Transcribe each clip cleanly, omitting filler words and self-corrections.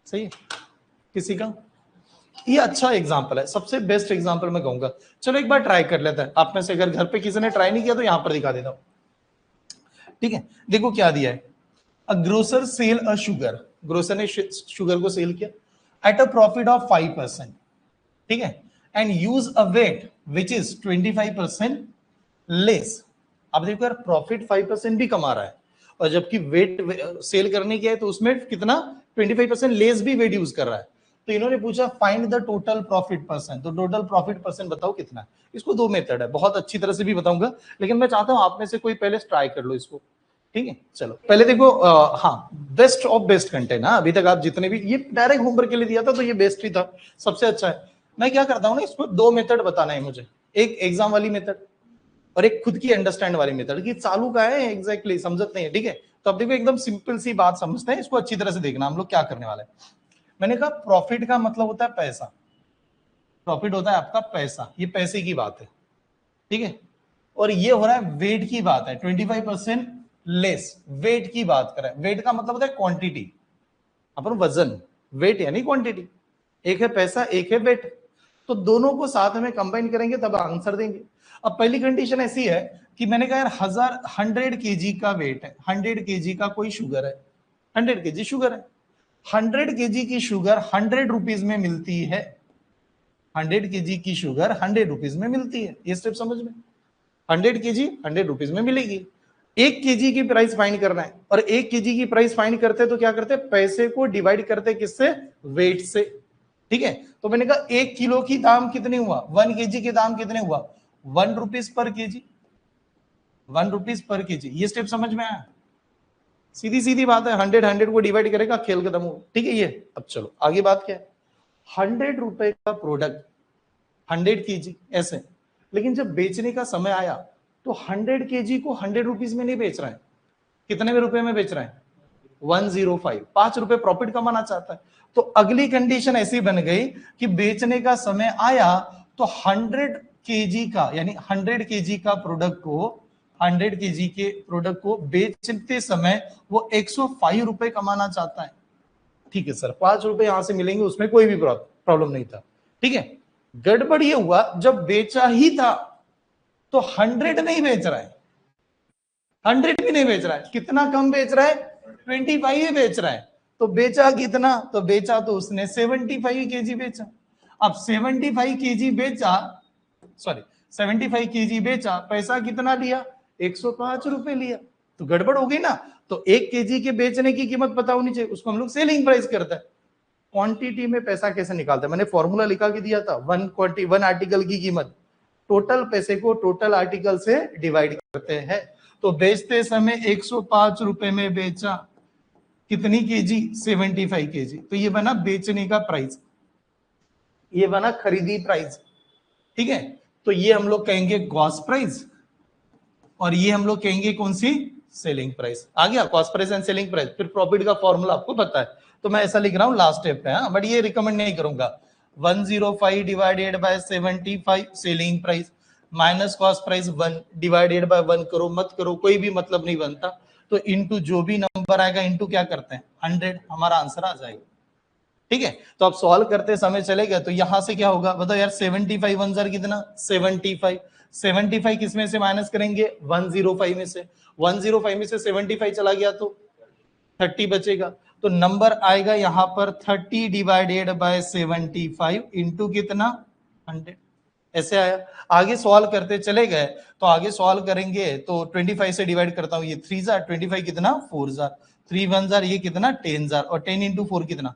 सही है किसी का? ये अच्छा एग्जांपल है, सबसे बेस्ट एग्जांपल मैं कहूंगा। चलो एक बार ट्राई कर लेते हैं, आप में से अगर घर पे किसी ने ट्राई नहीं किया तो यहां पर दिखा देता हूं। ठीक है, देखो क्या दिया है, a grocer sell a sugar, grocer ने शुगर को सेल किया एट अ प्रॉफिट ऑफ 5%, ठीक है, and use a weight which is 25% less. अब देखो यार, प्रॉफिट 5% भी कमा रहा है और जबकि वेट सेल करने की है तो उसमें कितना 25% लेस भी वेट यूज कर रहा है। तो इन्होंने पूछा find the total profit percent, तो टोटल प्रॉफिट परसेंट बताओ कितना है। इसको दो मेथड है, बहुत अच्छी तरह से भी बताऊंगा, लेकिन मैं चाहता हूं आप में से कोई पहले ट्राई कर लो इसको। ठीक है, चलो पहले देखो हाँ, बेस्ट ऑफ बेस्ट कंटेंट। हाँ, अभी तक आप जितने भी, ये डायरेक्ट होमवर्क के लिए दिया था तो ये बेस्ट ही था, सबसे अच्छा है। मैं क्या करता हूँ ना, इसको दो मेथड बताना है मुझे, एक एग्जाम वाली मेथड और एक खुद की अंडरस्टैंड वाली मेथड की चालू का है एग्जैक्टली समझत नहीं है। ठीक है, तो अब देखो एकदम सिंपल सी बात समझते हैं, इसको अच्छी तरह से देखना हम लोग क्या करने वाले हैं। मैंने कहा प्रॉफिट का मतलब होता है पैसा, प्रॉफिट होता है आपका पैसा, ये पैसे की बात है। ठीक है, और ये हो रहा है वेट की बात है, 25% लेस, वेट की बात करें। वेट का मतलब होता है क्वांटिटी, अपन वजन, वेट यानी क्वांटिटी, एक है पैसा एक है वेट, तो दोनों को साथ में कंबाइन करेंगे तब आंसर देंगे। अब पहली कंडीशन ऐसी है कि मैंने कहा यार 100 केजी का वेट है, 100 केजी का कोई शुगर है, 100 केजी शुगर है, 100 केजी की शुगर 100 रुपीज में मिलती है, 100 केजी की शुगर 100 रुपीज में मिलती है, ये स्टेप समझ में, 100 केजी 100 रुपीज में मिलेगी। 1 केजी की प्राइस फाइंड करना है, और 1 केजी की प्राइस फाइंड करते तो क्या करते, पैसे को डिवाइड करते किससे, वेट से। ठीक है, तो मैंने कहा 1 किलो की दाम कितने हुआ, 1 केजी के दाम कितने हुआ, 1 rupees per KG, 1 rupees per KG. ये स्टेप समझ में आया, सीधी सीधी बात है, 100 को डिवाइड करेगा, खेल खत्म हो। ठीक है, ये अब चलो आगे बात क्या है, 100 रुपए का प्रोडक्ट 100 केजी ऐसे, लेकिन जब बेचने का समय आया तो 100 केजी को 100 रुपीज में नहीं बेच रहा है, कितने में रुपए में बेच रहा है, 105, 5 रुपए प्रॉफिट कमाना चाहता है। तो अगली कंडीशन ऐसी बन गई कि बेचने का समय आया तो 100 केजी का, यानी 100 केजी का प्रोडक्ट को, 100 केजी के प्रोडक्ट को बेचते समय वो 105 रुपए कमाना चाहता है। ठीक है सर, 5 रुपए यहां से मिलेंगे, उसमें कोई भी प्रॉब्लम नहीं था। ठीक है, गड़बड़ ये हुआ जब बेचा ही था तो 100 नहीं बेच रहा है, 100 भी नहीं बेच रहा है, कितना कम बेच रहा है, 25 ही बेच रहा है। तो बेचा कितना, तो बेचा तो उसने 75 केजी बेचा। अब 75 केजी बेचा, सॉरी 75 केजी बेचा, पैसा कितना लिया, 105 रुपए लिया। तो गड़बड़ हो गई ना। तो 1 केजी के बेचने की कीमत पता होनी चाहिए, उसको हम लोग सेलिंग प्राइस करते हैं। क्वांटिटी में पैसा कैसे निकालते हैं, मैंने फॉर्मूला लिखा के दिया था, वन आर्टिकल की कीमत टोटल पैसे को टोटल आर्टिकल से डिवाइड करते हैं। तो बेचते समय 105 रुपए में बेचा, कितनी केजी, 75 केजी, तो ये बना बेचने का प्राइस, ये बना खरीदी प्राइस। ठीक है, तो ये हम लोग कहेंगे कॉस्ट प्राइस और ये हम लोग कहेंगे कौन सी, सेलिंग प्राइस। आ गया cost price and selling price. फिर प्रॉफिट का फॉर्मूला आपको पता है, तो मैं ऐसा लिख रहा हूं लास्ट स्टेप पे, बट ये रिकमेंड नहीं करूंगा। 105 divided by 75 selling price minus cost price 1 divided by 1 करो, मत करो, कोई भी मतलब नहीं बनता। तो इनटू जो भी नंबर आएगा इनटू क्या करते हैं 100, हमारा आंसर आ जाएगा। ठीक है, तो अब सॉल्व करते समय चले गए तो यहां से क्या होगा बताओ यार, 75 वन जार कितना 75, 75 किस में से माइनस करेंगे 105 में से, 105 में से 75 चला गया तो 30 बचेगा। तो नंबर आएगा यहां पर 30 डिवाइडेड बाय 75 इंटू कितना 100, ऐसे आया। आगे सॉल्व करते चले गए तो आगे सॉल्व करेंगे तो 25 से डिवाइड करता हूं, ये 3 जार, 25 कितना 4 जार, 3 1 जार, ये कितना 10 जार, और 10 इंटू 4 कितना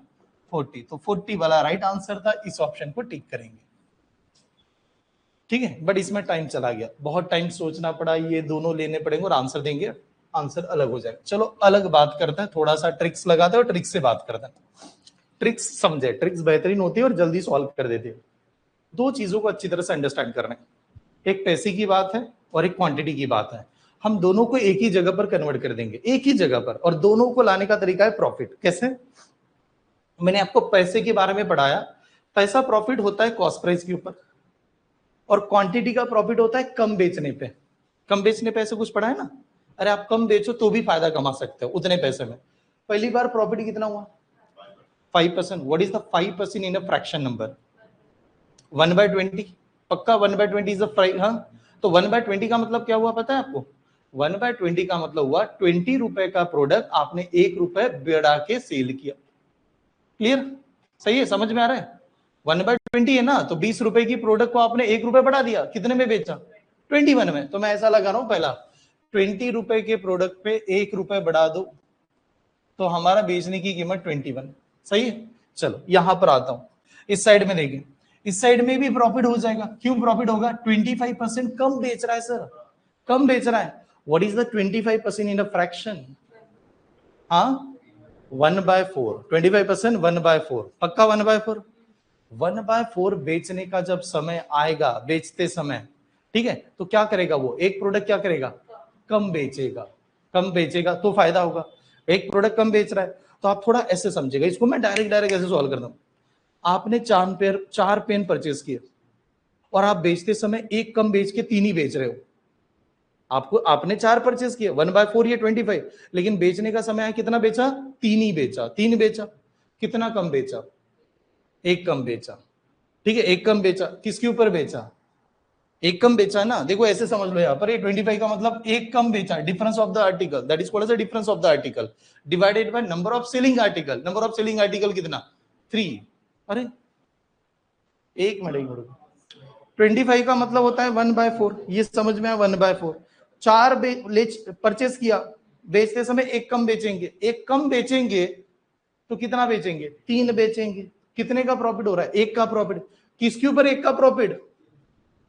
40, तो 40 वाला राइट आंसर था, इस ऑप्शन को टिक करेंगे। ठीक है, बट इसमें टाइम चला गया, बहुत टाइम सोचना पड़ा, ये दोनों लेने पड़ेंगे और आंसर देंगे, आंसर अलग हो जाएगा। चलो अलग बात करते हैं, थोड़ा सा ट्रिक्स लगाते हैं और ट्रिक्स से बात करते हैं। ट्रिक्स समझे, ट्रिक्स बेहतरीन होती है और जल्दी सॉल्व कर देती है। दो चीजों को अच्छी तरह से अंडरस्टैंड करना है, एक पैसे की बात है और एक क्वांटिटी की बात है। हम दोनों को एक ही जगह पर कन्वर्ट कर देंगे, एक ही जगह पर, और दोनों को लाने का तरीका है प्रॉफिट। कैसे, मैंने आपको पैसे के बारे में पढ़ाया, पैसा प्रॉफिट होता है कॉस्ट प्राइस के ऊपर, और क्वांटिटी का प्रॉफिट होता है कम बेचने पे। कम बेचने पे ऐसे कुछ पढ़ा है ना, अरे आप कम बेचो तो भी फायदा कमा सकते हो उतने पैसे में। पहली बार प्रॉफिट कितना हुआ 5%. What is the 5% in a fraction number? 1/20. पक्का 1/20 इज अ हाँ, तो 1/20 का मतलब क्या हुआ पता है आपको? 1/20 का मतलब हुआ 20 रुपए का प्रोडक्ट आपने 1 रुपए बढ़ा के सेल किया। क्लियर? सही है, समझ में आ रहा है? 1/20 है ना, तो 20 रुपए की प्रोडक्ट को आपने 1 रुपए बढ़ा दिया, कितने में बेचा? 21 में। तो मैं ऐसा लगा रहा हूं, पहला 20 रुपए के प्रोडक्ट पे 1 रुपए बढ़ा दो तो हमारा बेचने की कीमत 21। सही है? चलो यहां पर आता हूं, इस साइड में देखें, इस साइड में भी प्रॉफिट हो जाएगा। क्यों प्रॉफिट होगा? 25% कम बेच रहा है सर, कम बेच रहा है। What is the 25% in a fraction? हाँ, 1/4। 25% 1/4, पक्का 1/4। 1/4 बेचने का जब समय आएगा, बेचते समय, ठीक है, तो क्या करेगा वो? एक प्रोडक्ट क्या करेगा? कम बेचेगा। कम बेचेगा तो फायदा होगा। एक प्रोडक्ट कम बेच रहा है तो आप थोड़ा ऐसे समझेगा इसको, मैं डायरेक्ट ऐसे सॉल्व करता हूं। आपने 4 पेन परचेज किए और आप बेचते समय एक कम बेच के 3 ही बेच रहे हो। आपको आपने 4 परचेज किए, 1/4 ये 25, लेकिन बेचने का समय है कितना बेचा? 3 ही बेचा, 3 बेचा। कितना कम बेचा? एक कम बेचा। ठीक है, एक कम बेचा। किसके ऊपर बेचा? एक कम बेचा ना। देखो ऐसे समझ लो, यहाँ पर ये 25 का मतलब एक कम बेचा, difference of the article, that is called as the difference of the article divided by number of selling article. Number of selling article कितना? 3। अरे एक मिनट, 25 का मतलब होता है 1/4, ये समझ में आया? 1/4। 4 परचेस किया, बेचते समय एक कम बेचेंगे, एक कम बेचेंगे तो कितना बेचेंगे? 3 बेचेंगे। कितने का प्रॉफिट हो रहा है? 1 का प्रॉफिट। किसके ऊपर 1 का प्रॉफिट?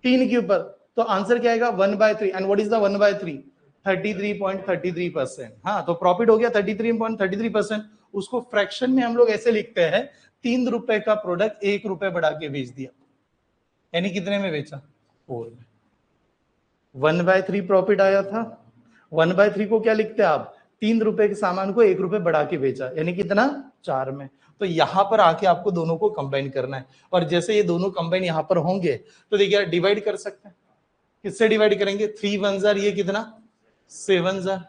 3 के ऊपर। तो आंसर क्या आएगा? 1/3। And what is the 1/3? 33.33%। हाँ, तो प्रॉफिट हो गया 33.33%। उसको फ्रैक्शन में हम लोग ऐसे लिखते हैं, 3 रुपए का प्रोडक्ट 1 रुपए बढ़ा के बेच दिया, यानी कितने में बेचा? 4 में। 1/3 प्रॉफिट आया था। 1/3 को क्या लिखते हैं आप? 3 रुपए के सामान को 1 रुपए बढ़ा के बेचा, यानी कितना? 4 में। तो यहां पर आके आपको दोनों को कंबाइन करना है, और जैसे ये दोनों कंबाइन यहां पर होंगे तो देखिए डिवाइड कर सकते हैं। किससे डिवाइड करेंगे? 3 1 ये कितना? 7,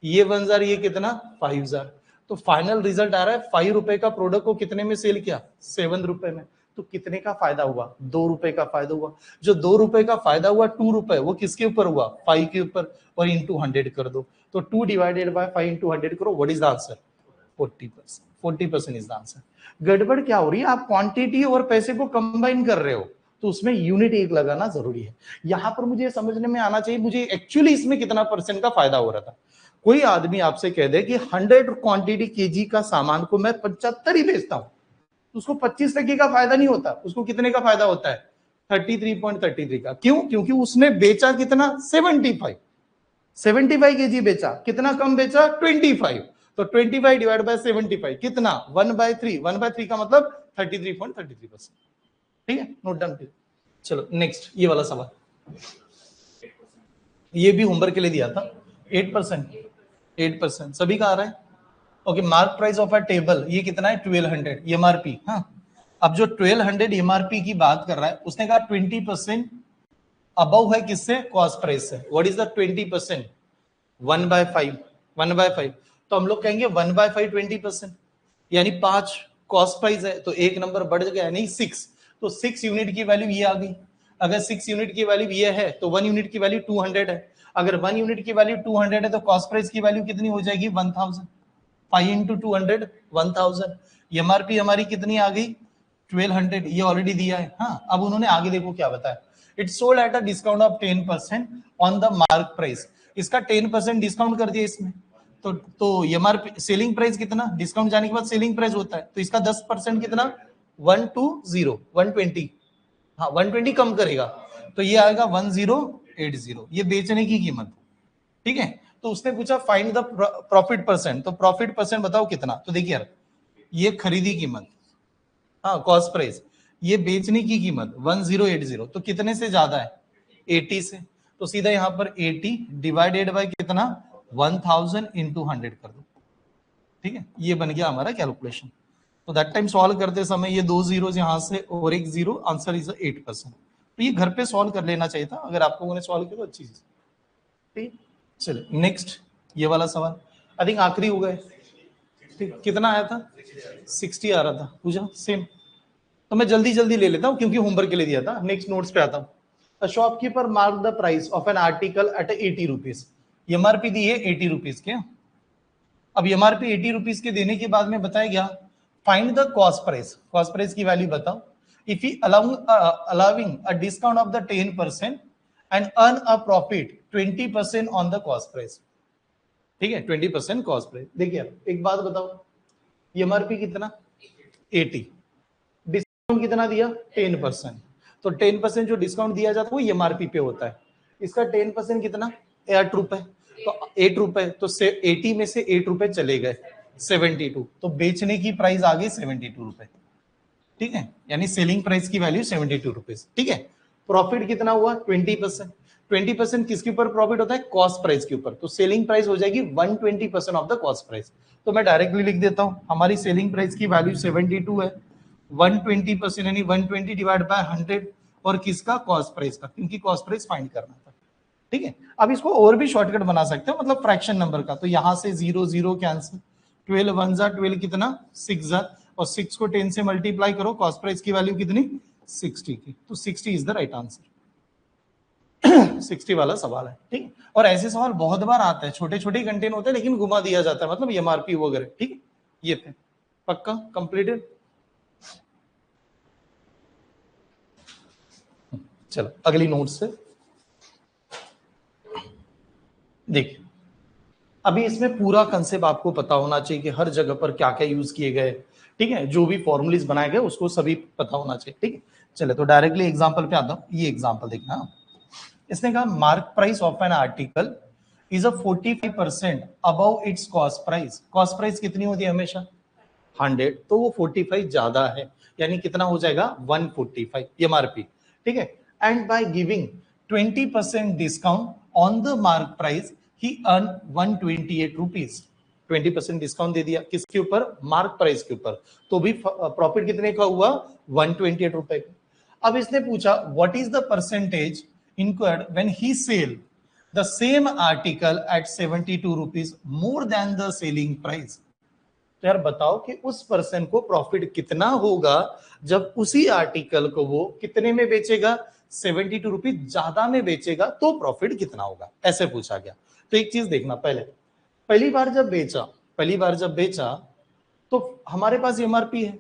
ये 1 ये कितना? 5। तो फाइनल रिजल्ट आ रहा है 5 रुपए का प्रोडक्ट को कितने में सेल किया? 7 रुपए में। तो कितने का फायदा हुआ? 2 रुपए का फायदा हुआ। जो 2 रुपए का फायदा हुआ 2 रुपए, वो किसके ऊपर हुआ? 5 के ऊपर, और इंटू 100 कर दो। तो 2 डिवाइडेड बाय 5 इंटू 100 करो। What is the answer? 40%। 40% is the answer. गड़बड़ क्या हो रही है? आप क्वांटिटी और पैसे को कंबाइन कर रहे हो, तो उसमें यूनिट एक लगाना जरूरी है। यहां पर मुझे समझने में आना चाहिए मुझे एक्चुअली इसमें कितना परसेंट का फायदा हो रहा था। कोई आदमी आपसे कह दे कि 100 क्वांटिटी केजी का सामान को मैं 75 ही बेचता हूं, तो उसको 25% का फायदा नहीं होता, उसको कितने का फायदा होता है? 33.33 का। क्यों? क्योंकि उसने बेचा कितना? 75 केजी बेचा। कितना कम बेचा? 25। तो 25 डिवाइड बाय 75 कितना? 1/3। 1/3 का मतलब 33.33%। ठीक है, नोट डाउन। चलो नेक्स्ट, ये वाला सवाल, ये भी होमवर्क के लिए दिया था। 8%, 8% सभी का आ रहा है। Okay, mark price of a table, ये कितना है? 1200 एमआरपी। हाँ, अब जो 1200 एमआरपी की बात कर रहा है, उसने कहा 20% अबव है किससे? कॉस्ट प्राइस से। What is the 20%? 1/5। 1/5 तो हम लोग कहेंगे 1/5 20%, यानी 5 कॉस्ट प्राइस है तो एक नंबर बढ़ गया, नहीं 6। तो 6 यूनिट की वैल्यू ये आ गई। अगर 6 यूनिट की वैल्यू ये है तो 1 यूनिट की वैल्यू 200 है। अगर 1 यूनिट की वैल्यू 200 है तो कॉस्ट प्राइस की वैल्यू कितनी हो जाएगी? 1000। 5 इंटू 200 1000। एमआरपी हमारी कितनी आ गई? 1200। ये ऑलरेडी दिया है। हाँ, अब उन्होंने आगे देखो क्या बताया। It sold at a discount of 10% on the mark price. इसका 10% डिस्काउंट कर दिया इसमें। तो एमआरपी सेलिंग प्राइस कितना? डिस्काउंट जाने के बाद सेलिंग प्राइस होता है, तो इसका 10% कितना? 120 120। हाँ, 120 कम करेगा तो ये आएगा 1080, ये बेचने की कीमत। ठीक है, तो उसने पूछा फाइंड द प्रॉफिट परसेंट, तो प्रॉफिट परसेंट बताओ कितना? तो देखिए यार, ये खरीदी कीमत, हाँ कॉस्ट प्राइस, ये बेचने की कीमत 1080, तो कितने से ज्यादा है? 80 से। तो सीधा यहां पर 80 डिवाइडेड बाय कितना? 1000 इंटू 100 कर दो। ठीक है, ये बन गया हमारा कैलकुलेशन। तो दैट टाइम सॉल्व करते समय ये 2 जीरो यहां से और 1 जीरो, आंसर इज 8%। तो ये घर पे सॉल्व कर लेना चाहिए था, अगर आप लोगों ने सॉल्व किया तो अच्छी चीज। ठीक, चलिए नेक्स्ट, ये वाला सवाल आई थिंक आखिरी हो गए। ठीक, कितना आया था 60 आ रहा था, पूछा सेम। तो मैं जल्दी जल्दी ले लेता हूं क्योंकि होमवर्क के लिए दिया था। नेक्स्ट नोट्स पे आता हूं। A shopkeeper mark the price of an article at 80 rupees. MRP दी है 80 रुपीज के। अब एमआरपी 80 रुपीज के देने के बाद में बताया गया find the cost price. Cost price की वैल्यू बताओ if he allowing a discount of the 10% and earn a profit 20% on the cost price. ठीक है, 20% कॉस्ट प्राइस। देखिए एक बात बताओ, एमआरपी कितना 80, डिस्काउंट कितना दिया 10%। तो 10% जो डिस्काउंट दिया जाता है वो एमआरपी पे होता है। इसका 10% कितना 8 रुपए, तो 8 रुपए तो 80 में से 8 रुपए चले गए 72, तो बेचने की प्राइस आ गई 72 रुपए। ठीक है, यानी सेलिंग प्राइस की वैल्यू 72 रुपीज। ठीक है, प्रॉफिट कितना हुआ 20%। 20% किसके ऊपर प्रॉफिट होता है, कॉस्ट प्राइस के ऊपर। तो सेलिंग प्राइस हो जाएगी 120% ऑफ द कॉस्ट प्राइस। तो मैं डायरेक्टली लिख देता हूं हमारी सेलिंग प्राइस की वैल्यू 72 है, 120% यानी 120 डिवाइड बाय 100 और किसका कॉस्ट प्राइस का, क्योंकि कॉस्ट प्राइस फाइंड करना था। ठीक है, अब इसको और भी शॉर्टकट बना सकते हो, मतलब फ्रैक्शन नंबर का। तो यहां से 0 0 कैंसिल, 12 1 जा 12 कितना 6 जा, और 6 को 10 से मल्टीप्लाई करो, कॉस्ट प्राइस की वैल्यू कितनी 60 की। तो 60 इज द राइट आंसर। 60 वाला सवाल है। ठीक, और ऐसे सवाल बहुत बार आते हैं, छोटे छोटे कंटेंट होते हैं लेकिन घुमा दिया जाता है, मतलब एमआरपी वगैरह। ठीक, ये थे पक्का कंप्लीटेड। चलो अगली नोट से देखिए, अभी इसमें पूरा कंसेप्ट आपको पता होना चाहिए कि हर जगह पर क्या क्या यूज किए गए। ठीक है, जो भी फॉर्मुलेज बनाए गए उसको सभी पता होना चाहिए। ठीक है, चले तो डायरेक्टली एग्जांपल पे आता हूं। ये एग्जांपल देखना, इसने कहा mark price of an article is a 45% above it's cost price. Cost price कितनी होती है हमेशा 100, तो वो 45 ज्यादा है, यानी कितना हो जाएगा 145 एमआरपी। ठीक है, and by giving 20% discount on the mark price he earn 128 rupees. 20% discount दे दिया किसके ऊपर, मार्क प्राइस के ऊपर, तो भी प्रॉफिट कितने का हुआ 128 रुपए का। अब इसने पूछा what is the percentage incurred when he sell the same article at 72 rupees more than the selling price। तो यार बताओ कि उस पर्सन को प्रॉफिट कितना होगा जब उसी आर्टिकल को वो कितने में बेचेगा 72 रुपीज ज्यादा में बेचेगा, तो प्रॉफिट कितना होगा, ऐसे पूछा गया। तो एक चीज देखना, पहली बार जब बेचा तो हमारे पास एमआरपी है,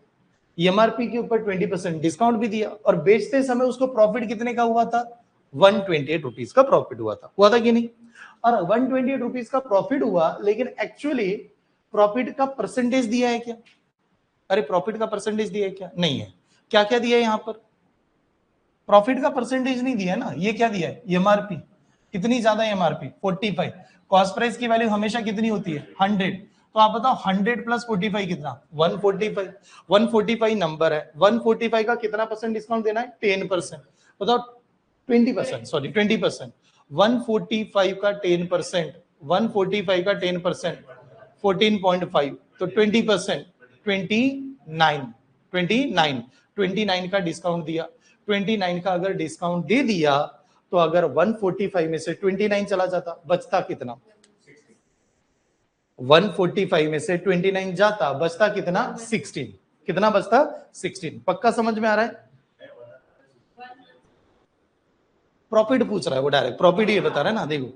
एमआरपी के ऊपर 20% डिस्काउंट भी दिया, और बेचते समय उसको प्रॉफिट कितने का हुआ था 128 रुपीज का प्रॉफिट हुआ था कि नहीं। और 128 रुपीज का प्रॉफिट हुआ, लेकिन एक्चुअली प्रॉफिट का परसेंटेज दिया है क्या, अरे प्रॉफिट का परसेंटेज दिया है क्या, नहीं है। क्या क्या दिया है यहां पर, प्रॉफिट का परसेंटेज नहीं दिया है ना, ये क्या दिया है एमआरपी। कितनी ज्यादा एमआरपी 45, कॉस्ट प्राइस की वैल्यू हमेशा कितनी होती है 100। तो आप बताओ 100 प्लस 45 कितना 145। 145 नंबर है, 145 का कितना परसेंट डिस्काउंट देना है 10%। बताओ 20%, सॉरी 20%। 145 का 10%, 145 का 10% 14.5, तो 20% 29 का डिस्काउंट दिया। 29 का अगर डिस्काउंट दे दिया तो अगर 145 में से 29 चला जाता, बचता कितना 145 में से 29 जाता, बचता कितना 16। कितना बचता 16। पक्का समझ में आ रहा है, प्रॉफिट पूछ रहा है वो, डायरेक्ट प्रॉफिट ये बता रहा है ना। देखो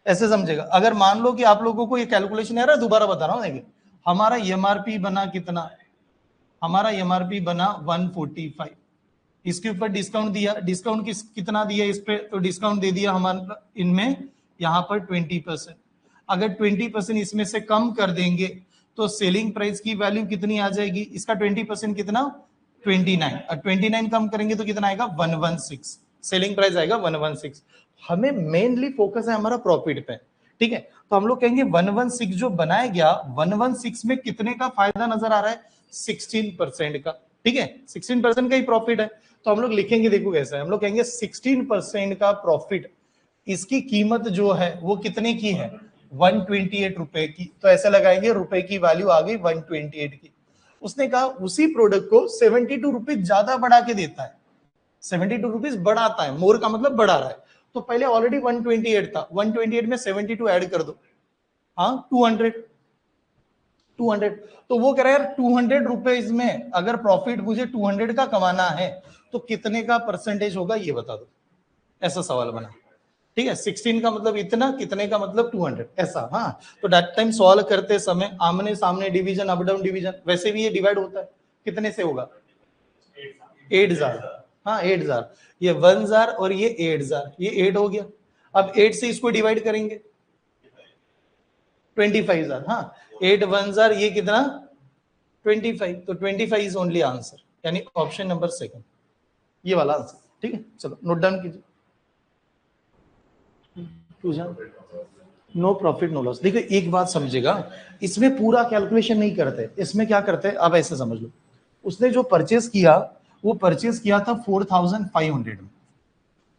ऐसे समझेगा, अगर मान लो कि आप लोगों को ये कैलकुलेशन आ रहा है, दोबारा बता रहा हूं। देखिए हमारा एमआरपी बना कितना, हमारा एमआरपी बना 145, इसके ऊपर डिस्काउंट दिया, डिस्काउंट कितना दिया इस पे, तो डिस्काउंट दे दिया हमारा इनमें यहां पर 20%। अगर 20% इसमें से कम कर देंगे तो सेलिंग प्राइस की वैल्यू कितनी आ जाएगी, इसका 20% कितना 29, और 29 कम करेंगे तो कितना आएगा 116, सेलिंग प्राइस आएगा 116। हमें मेनली फोकस है हमारा प्रॉफिट पे। ठीक है, तो हम लोग कहेंगे 116 जो बनाया गया, 116 में कितने का फायदा नजर आ रहा है 16% का। ठीक है, 16% का ही प्रॉफिट है, तो हम लोग लिखेंगे, देखो कैसा है, हम लोग कहेंगे 16% का प्रॉफिट, इसकी कीमत जो है वो कितने की है 128 रुपए की। तो ऐसे लगाएंगे, रुपए की वैल्यू आ गई 128 की। उसने कहा उसी प्रोडक्ट को 72 रुपीज ज्यादा बढ़ा के देता है, 72 रुपीज बढ़ाता है, मोर का मतलब बढ़ा रहा है। तो पहले ऑलरेडी 128 था, 128 में 72 ऐड कर दो, हाँ 200। 200। तो वो कह रहा है यार 200 रुपीज में अगर प्रॉफिट मुझे 200 का कमाना है तो कितने का परसेंटेज होगा ये बता दो। ऐसा सवाल बना, ठीक है। 16 का मतलब इतना, कितने का मतलब 200, ऐसा। हाँ, तो दैट टाइम सॉल्व करते समय आमने सामने डिवीजन, अप डाउन डिवीजन, वैसे भी ये डिवाइड होता है, कितने से होगा? 8000। हाँ 8000, ये 1000 और ये 8000, ये 8 हो गया। अब 8 से इसको डिवाइड करेंगे 25000। हाँ 8 1000, ये कितना? 25। तो 25 इज ओनली आंसर, यानी ऑप्शन नंबर सेकंड, ये वाला आंसर। ठीक है, चलो नोट डाउन कीजिए। No profit no loss. देखिए एक बात समझेगा, इसमें पूरा कैलकुलेशन नहीं करते, इसमें क्या करते हैं अब ऐसे समझ लो, उसने जो परचेस किया वो परचेस किया था 4500 में।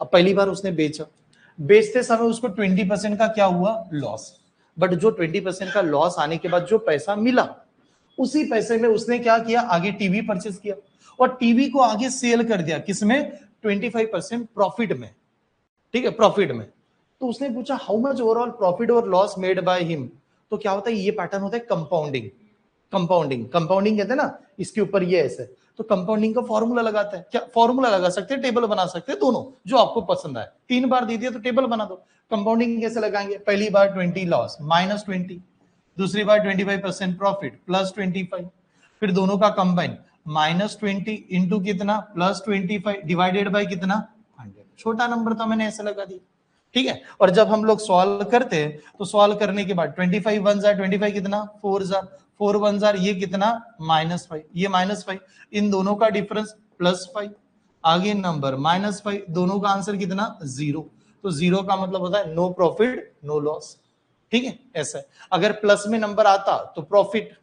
अब पहली बार उसने बेचा, बेचते समय उसको 20% का क्या हुआ? लॉस। बट जो 20% का लॉस आने के बाद जो पैसा मिला, उसी पैसे में उसने क्या किया? आगे टीवी परचेस किया और टीवी को आगे सेल कर दिया, किसमें? 25% प्रॉफिट में। ठीक है, प्रॉफिट में। तो उसने पूछा हाउ मच ओवरऑल प्रॉफिट और लॉस मेड बाय हिम। तो क्या होता है? ये पैटर्न होता है कंपाउंडिंग। कंपाउंडिंग कहते हैं ना, इसके ऊपर ये ऐसे। तो कंपाउंडिंग का फॉर्मूला लगाता है, क्या फॉर्मूला लगा सकते हैं, टेबल बना सकते हैं, दोनों जो आपको पसंद आए। 3 बार दे दिया तो टेबल बना दो। कंपाउंडिंग कैसे लगाएंगे? पहली बार 20 लॉस माइनस 20, दूसरी बार 25% प्रॉफिट प्लस 25, फिर दोनों का कंबाइन -20 इंटू कितना? प्लस 25 डिवाइडेड बाय कितना? 100। छोटा नंबर था, मैंने ऐसे लगा दिया। ठीक है, और जब हम लोग सॉल्व करते हैं तो सॉल्व करने के बाद 25 1 जार 25 कितना? 4 जार 4 1 जार, ये कितना? -5, ये -5, इन दोनों का डिफरेंस +5, आगे नंबर -5, दोनों का आंसर कितना? 0। तो 0 का मतलब होता है नो प्रॉफिट नो लॉस। ठीक है, ऐसा है। अगर प्लस में नंबर आता तो प्रॉफिट,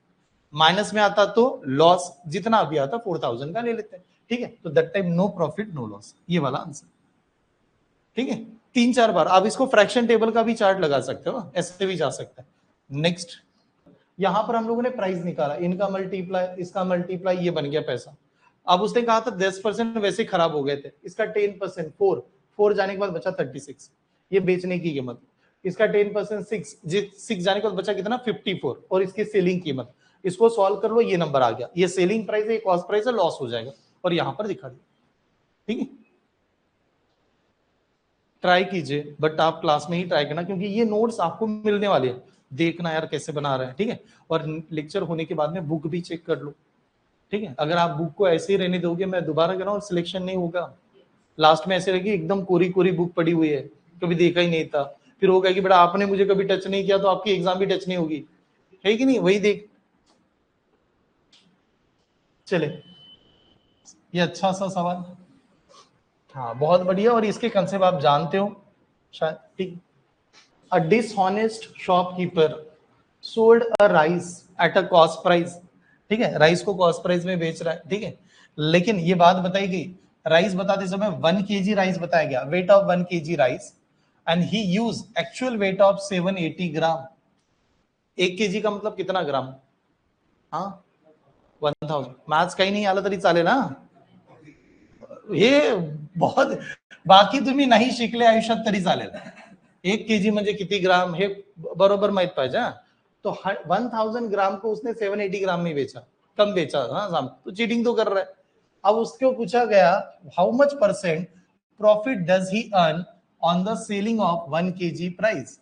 माइनस में आता तो लॉस, जितना भी आता 4000 का ले लेते हैं। ठीक है, तो that time no profit no loss, ये वाला आंसर। ठीक है, 3-4 बार आप इसको फ्रैक्शन टेबल का भी चार्ट लगा सकते हो, ऐसे भी जा सकता है। नेक्स्ट, यहां पर हम लोगों ने प्राइस निकाला, इनका मल्टीप्लाई इसका मल्टीप्लाई, ये बन गया पैसा। अब उसने कहा था 10% वैसे खराब हो गए थे, इसका 10% 4 जाने के बाद बचा 36, ये बेचने की कीमत। इसका 10% 6 जाने के बाद बचा कितना? 54, और इसकी सेलिंग कीमत। इसको सॉल्व कर लो, ये नंबर आ गया। ये सेलिंग प्राइस है, ये कॉस्ट प्राइस है, लॉस हो जाएगा, और यहां पर दिखा दिया। ठीक है, ट्राई कीजिए, बट आप क्लास में ही ट्राई करना, क्योंकि ये नोट्स आपको मिलने वाले हैं, देखना यार कैसे बना रहे हैं। ठीक है, और लेक्चर होने के बाद में बुक भी चेक कर लो। ठीक है, अगर आप बुक को ऐसे ही रहने दोगे, मैं दोबारा कह रहा हूँ, सिलेक्शन नहीं होगा। लास्ट में ऐसे रहेगी एकदम कोरी कोरी बुक पड़ी हुई है, कभी देखा ही नहीं था, फिर वो कहेगी बेटा आपने मुझे कभी टच नहीं किया तो आपकी एग्जाम भी टच नहीं होगी, है कि नहीं? वही देख। चले, ये अच्छा सा सवाल। हाँ बहुत बढ़िया, और इसके कंसेप्ट आप जानते हो शायद। ठीक, a dishonest shopkeeper sold a rice at a cost price. ठीक है, राइस को कॉस्ट प्राइस में बेच रहा है। ठीक है, लेकिन ये बात बताई गई, राइस बताते समय 1 kg राइस बताया गया, weight of 1 kg rice, and he use actual weight of 780 gram. 1 kg का मतलब कितना ग्राम? हाँ 1000। मॅथ्स काही नाही आलं तरी चालेल ना, हे बहुत, बाकी तुम्ही नाही शिकले आयुष्यात तरी चालेल। 1 kg म्हणजे किती ग्राम हे बरोबर माहित पाहिजे। तो 1000 ग्राम को उसने 780 ग्राम में बेचा, कम बेचा। हाँ, तो चीटिंग तो कर रहा है। अब उसको पूछा गया how much percent profit does he earn on the selling of 1 kg price.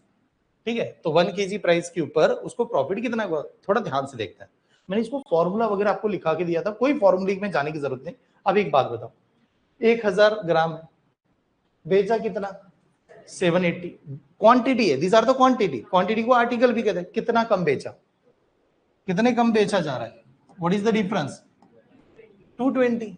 ठीक है, तो 1 kg प्राइस के ऊपर उसको प्रॉफिट कितना हुआ, थोड़ा ध्यान से देखते हैं। मैंने इसको फॉर्मूला वगैरह आपको लिखा के दिया था, कोई फॉर्मूले में जाने की जरूरत नहीं। अब एक बात बताओ, 1000 ग्राम बेचा कितना? 780। क्वांटिटी है, this are the quantity, quantity को आर्टिकल भी कहते हैं। कितना कम बेचा, कितने कम बेचा जा रहा है? What is the difference? 220।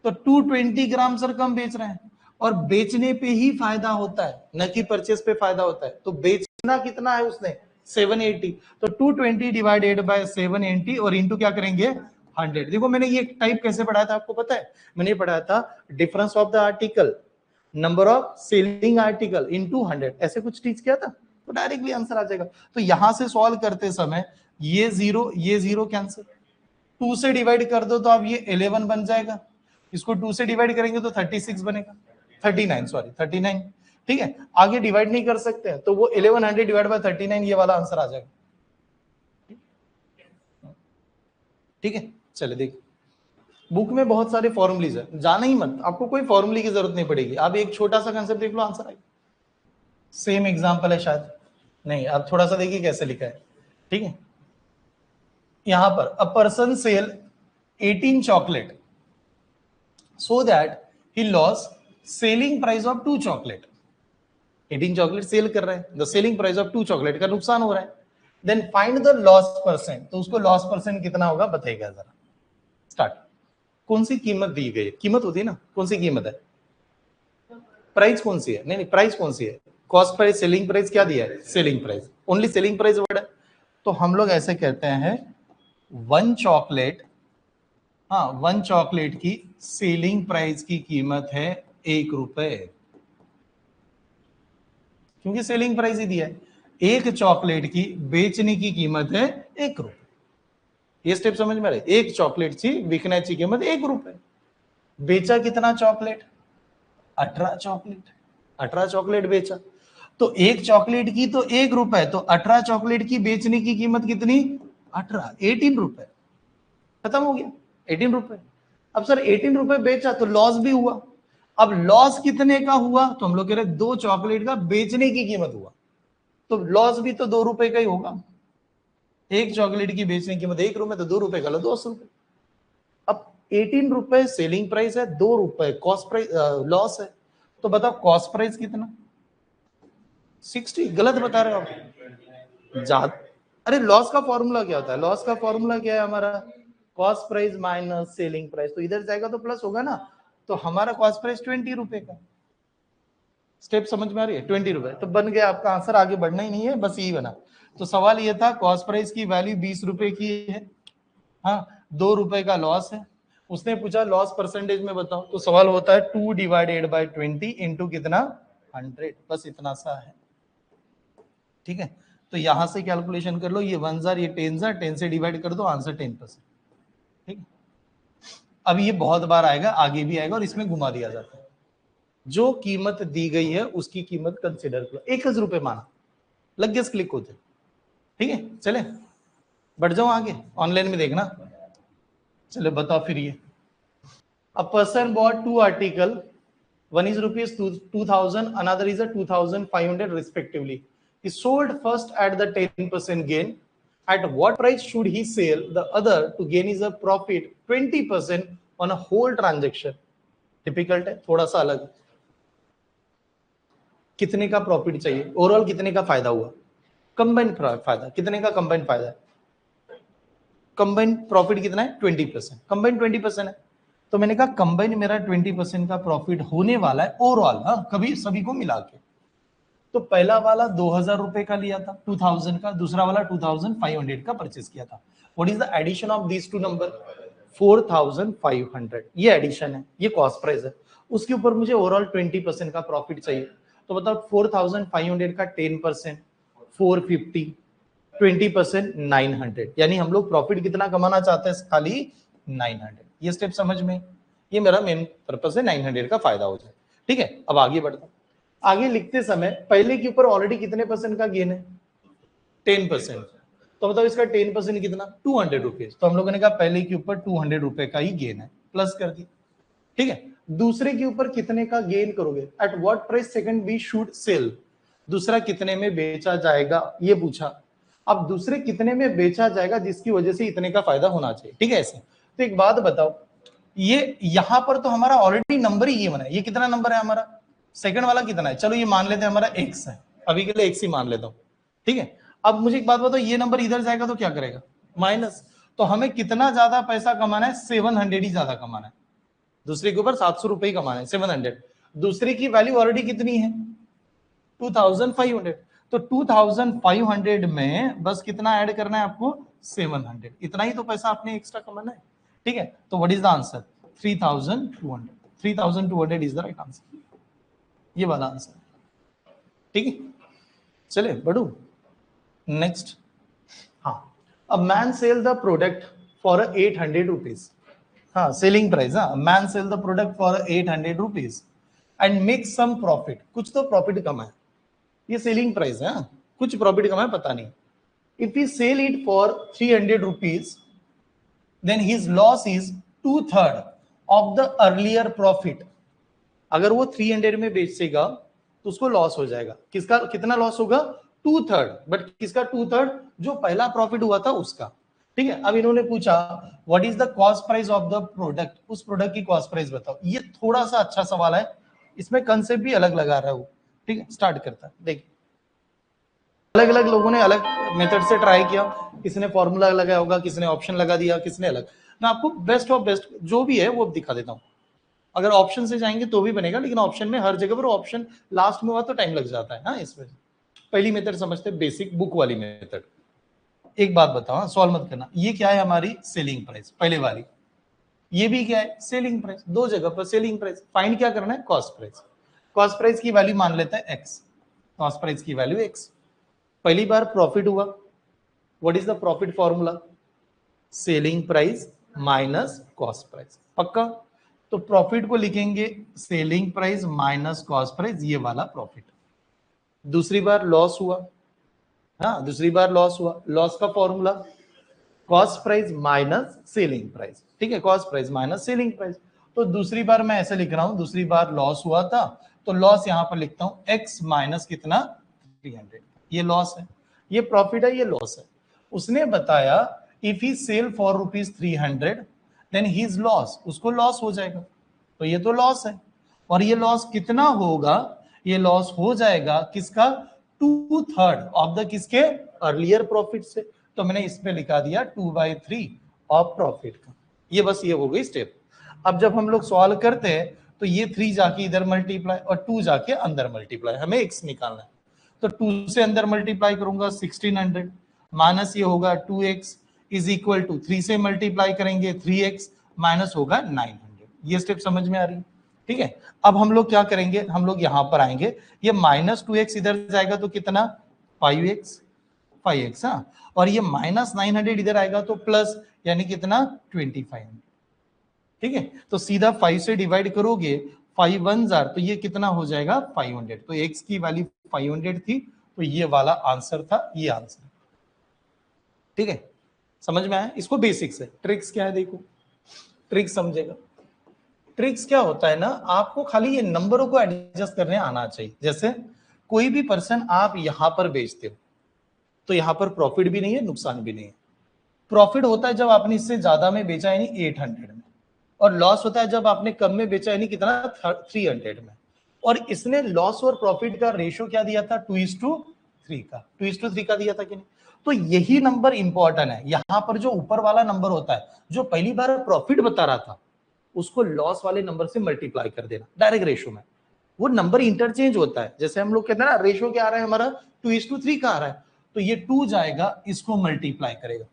तो 220 ग्राम सर कम बेच रहे हैं, और बेचने पे ही फायदा होता है, न कि परचेस पे फायदा होता है। तो बेचना कितना है उसने? 780। तो 220 डिवाइडेड बाय 780 और इंटू क्या करेंगे? 100। देखो मैंने ये टाइप कैसे पढ़ाया था आपको पता है? मैंने पढ़ाया था difference of the article, number of selling article into 100, ऐसे कुछ टीच किया था, तो डायरेक्टली आंसर आ जाएगा। तो यहां से सॉल्व करते समय ये जीरो कैंसिल, 2 से डिवाइड कर दो तो अब ये 11 बन जाएगा, इसको 2 से डिवाइड करेंगे तो 36 बनेगा, 39 सॉरी 39। ठीक है, आगे डिवाइड नहीं कर सकते हैं, तो वो 1100 डिवाइड बाय 39, ये वाला आंसर आ जाएगा। ठीक है, चले देख, बुक में बहुत सारे फॉर्मूलीज है, जाना ही मत, आपको कोई फॉर्मूले की जरूरत नहीं पड़ेगी, आप एक छोटा सा कंसेप्ट देख लो, आंसर आएगा। सेम एग्जांपल है शायद, नहीं, अब थोड़ा सा देखिए कैसे लिखा है। ठीक है, यहां पर a person sell 18 chocolate so that he loss selling price of 2 chocolate. 18 chocolate sell कर रहे हैं, the selling price of 2 chocolate का नुकसान हो रहा है। Then find the loss percent, तो उसको लॉस परसेंट कितना होगा बताइएगा जरा। स्टार्ट। कौन सी कीमत दी गई है, कीमत होती है ना, कौन सी कीमत है, प्राइस कौन सी है, नहीं नहीं प्राइस कौन सी है, कॉस्ट प्राइस, सेलिंग प्राइस, क्या दिया है, selling price, only selling price word है। तो हम लोग ऐसे कहते हैं 1 चॉकलेट, हाँ 1 चॉकलेट की सेलिंग प्राइस की कीमत है 1 रुपए, क्योंकि सेलिंग प्राइस ही दिया है। एक चॉकलेट की बेचने की कीमत है 1 रुपए, ये स्टेप समझ में आ रहा है। एक चॉकलेट की विकण्याची कीमत 1 रुपए, बेचा कितना चॉकलेट, 18 चॉकलेट, 18 चॉकलेट बेचा, तो एक चॉकलेट की तो 1 रुपए, तो 18 चॉकलेट की बेचने की कीमत कितनी, 18 रुपए, खत्म हो गया, 18 रुपए। अब सर 18 रुपए बेचा तो लॉस भी हुआ, अब लॉस कितने का हुआ, तो हम लोग कह रहे 2 चॉकलेट का बेचने की कीमत हुआ, तो लॉस भी तो 2 रुपए का ही होगा। एक चॉकलेट की बेचने की कीमत 1 रुपए, तो 2 रुपए का लो 200 रुपए। अब 18 रुपए सेलिंग प्राइस है, 2 रुपए कॉस्ट प्राइस, लॉस है, तो बताओ कॉस्ट प्राइस कितना, 60, गलत बता रहे हो आप। अरे लॉस का फॉर्मूला क्या होता है, लॉस का फॉर्मूला क्या है हमारा, cost price minus selling price, तो इधर जाएगा तो प्लस होगा ना, तो हमारा कॉस्ट प्राइस 20 रुपए का। स्टेप समझ में आ रही है, 20 रुपए, तो बन गया आपका आंसर, आगे बढ़ना ही नहीं है, बस यही बना। तो सवाल ये था, कॉस्ट प्राइस की वैल्यू 20 रुपए की है, हाँ 2 रुपए का लॉस है, उसने पूछा लॉस परसेंटेज में बताओ, तो सवाल होता है 2 डिवाइडेड बाई 20 इंटू कितना 100, बस इतना सा है। ठीक है, तो यहां से कैलकुलेशन कर लो, ये 1 जार, ये 10 जार, 10 से डिवाइड कर दो, आंसर 10%। ठीक है, अब ये बहुत बार आएगा, आगे भी आएगा, और इसमें घुमा दिया जाता है, जो कीमत दी गई है उसकी कीमत कंसिडर करो, 1 रुपए माना, लग गया, क्लिक होते। ठीक है, चले बढ़ जाओ आगे, ऑनलाइन में देखना। चलो बताओ फिर ये, a person bought 2 article, one is rupees 2000, another is a 2500 respectively. He sold first at the 10% gain. At what price should he sell the other to gain is a profit 20% on a whole transaction? Difficult है, थोड़ा सा अलग। कितने का profit चाहिए, overall कितने का फायदा हुआ, कंबाइंड फायदा, कितने का कंबाइंड फायदा है, कंबाइंड प्रॉफिट कितना है 20%, कंबाइंड 20% है, तो मैंने कहा कंबाइंड मेरा 20% का प्रॉफिट होने वाला है ओवरऑल, हाँ कभी सभी को मिला के। तो पहला वाला 2000 रुपए का लिया था 2000 का, दूसरा वाला 2500 का परचेस किया था। What is the addition of these two number, 4500, ये एडिशन है, ये कॉस्ट प्राइस है, उसके ऊपर मुझे ओवरऑल 20% का प्रॉफिट चाहिए, तो बताओ 4500 का 10%, 450, 20% 900, यानी हम लोग प्रॉफिट कितना कमाना चाहते हैं, खाली 900। ये स्टेप समझ में, ये मेरा मेन पर्पस है, 900 का फायदा हो जाए। ठीक है, अब आगे बढ़ता, आगे लिखते समय पहले के ऊपर ऑलरेडी कितने परसेंट का गेन है, 10%, तो बताओ इसका 10% कितना, 200 रुपीज, तो हम लोगों ने कहा पहले के ऊपर 200 रुपए का ही गेन है, प्लस कर दिया। ठीक है, दूसरे के ऊपर कितने का गेन करोगे, at what price second we should sell, दूसरा कितने में बेचा जाएगा, ये पूछा। अब दूसरे कितने में बेचा जाएगा जिसकी वजह से इतने का फायदा होना चाहिए। ठीक है, ऐसे तो एक बात बताओ, ये यहां पर तो हमारा ऑलरेडी नंबर ही ये बना है, ये कितना नंबर है हमारा, सेकंड वाला कितना है, चलो ये मान लेते हैं हमारा x है, अभी के लिए x ही मान लेता हूं। ठीक है, अब मुझे एक बात बताओ, ये नंबर इधर जाएगा तो क्या करेगा, माइनस, तो हमें कितना ज्यादा पैसा कमाना है, 700 ही ज्यादा कमाना है, दूसरे के ऊपर 700 रुपए ही कमाना है, 700, दूसरे की वैल्यू ऑलरेडी कितनी है 2500, तो 2500 में बस कितना ऐड करना है आपको, 700, इतना ही तो पैसा आपने एक्स्ट्रा कमाना है। ठीक है, तो what is the answer, 3200, 3200 is the right answer, ये वाला आंसर। ठीक है, चले बढ़ू नेक्स्ट। हाँ, a man sell the product for 800 rupees, हाँ सेलिंग प्राइस, हाँ man sell the product for 800 rupees and make some profit, कुछ तो प्रॉफिट कमाए, ये सेलिंग प्राइस है, कुछ प्रॉफिट कमाए पता नहीं। If you sell it for 300 rupees then his loss is 2/3 of the earlier profit. अगर वो 300 में बेचेगा तो उसको लॉस हो जाएगा। किसका कितना लॉस होगा? 2/3। बट किसका 2/3? जो पहला प्रॉफिट हुआ था उसका। ठीक है, अब इन्होंने पूछा what is the cost price of the product, उस प्रोडक्ट की कॉस्ट प्राइस बताओ। ये थोड़ा सा अच्छा सवाल है, इसमें कंसेप्ट भी अलग लगा रहा हूं। ठीक है, स्टार्ट करता है। देखिए अलग अलग लोगों ने अलग मेथड से ट्राई किया, किसी ने फॉर्मूला लगाया होगा, किसी ने ऑप्शन लगा दिया, किसी ने अलग। मैं आपको बेस्ट ऑफ बेस्ट जो भी है वो दिखा देता हूँ। अगर ऑप्शन से जाएंगे तो भी बनेगा, लेकिन ऑप्शन में हर जगह पर ऑप्शन लास्ट में हुआ तो टाइम लग जाता है। हाँ, इसमें पहली मेथड समझते हैं, बेसिक बुक वाली मेथड। एक बात बताओ, सॉल्व मत करना। ये क्या है? हमारी सेलिंग प्राइस पहले वाली। ये भी क्या है? Selling price. दो जगह पर सेलिंग प्राइस। फाइंड क्या करना है? Cost price. कॉस्ट प्राइस की वैल्यू मान लेते हैं एक्स। कॉस्ट प्राइस की वैल्यू एक्स। पहली बार प्रॉफिट हुआ, what is the profit formula? Selling price minus cost price. पक्का? तो प्रॉफिट को लिखेंगे selling price minus cost price, ये वाला प्रॉफिट। दूसरी बार लॉस हुआ, हाँ दूसरी बार लॉस हुआ, लॉस का formula cost price minus selling price. ठीक है, cost price minus selling price. तो दूसरी बार मैं ऐसे लिख रहा हूं, दूसरी बार लॉस हुआ था तो लॉस यहां पर लिखता हूं एक्स माइनस कितना? 300। ये लॉस है, ये प्रॉफिट है, ये लॉस है। उसने बताया if he sell for ₹300 then his loss, उसको लॉस हो जाएगा। तो ये तो लॉस है, और ये लॉस कितना होगा? ये लॉस हो जाएगा किसका? 2/3 ऑफ द किसके? अर्लियर प्रॉफिट से। तो मैंने इसमें लिखा दिया 2/3 ऑफ प्रॉफिट का। ये बस ये हो गई स्टेप। अब जब हम लोग सॉल्व करते हैं तो ये 3 जाके इधर मल्टीप्लाई और 2 जाके अंदर मल्टीप्लाई, हमें x निकालना है। तो 2 से अंदर मल्टीप्लाई करूंगा 1600 माइनस ये होगा 2x इज इक्वल टू 3 से मल्टीप्लाई करेंगे 3x माइनस होगा 900। ये स्टेप समझ में आ रही है? ठीक है, अब हम लोग क्या करेंगे? हम लोग यहां पर आएंगे, ये -2x इधर जाएगा तो कितना? 5x। हाँ, और ये -900 इधर आएगा तो प्लस, यानी कितना? 2500। ठीक है, तो सीधा 5 से डिवाइड करोगे 5 1 जार, तो ये कितना हो जाएगा? 500। तो x की वैल्यू 500 थी, तो ये वाला आंसर था, ये आंसर। ठीक है, समझ में आया? इसको बेसिक्स है। ट्रिक्स क्या है देखो, ट्रिक्स समझेगा। ट्रिक्स क्या होता है ना, आपको खाली ये नंबरों को एडजस्ट करने आना चाहिए। जैसे कोई भी पर्सन आप यहां पर बेचते हो तो यहां पर प्रॉफिट भी नहीं है, नुकसान भी नहीं है। प्रॉफिट होता है जब आपने इससे ज्यादा में बेचा है, यानी 800 में, और लॉस होता है जब आपने कम में बेचा है, यानी कितना? 300 में। और इसने लॉस और प्रॉफिट का रेशियो क्या दिया था? 2:3 का। 2:3 का दिया था कि नहीं? तो यही नंबर इंपॉर्टेंट है। यहां पर जो ऊपर वाला नंबर होता है, जो पहली बार प्रॉफिट बता रहा था, उसको लॉस वाले नंबर से मल्टीप्लाई कर देना डायरेक्ट रेशियो में। वो नंबर इंटरचेंज होता है। जैसे हम लोग कहते हैं ना, रेशियो क्या आ रहा है हमारा? 2:3 का आ रहा है, तो ये 2 जाएगा, इसको मल्टीप्लाई करेगा।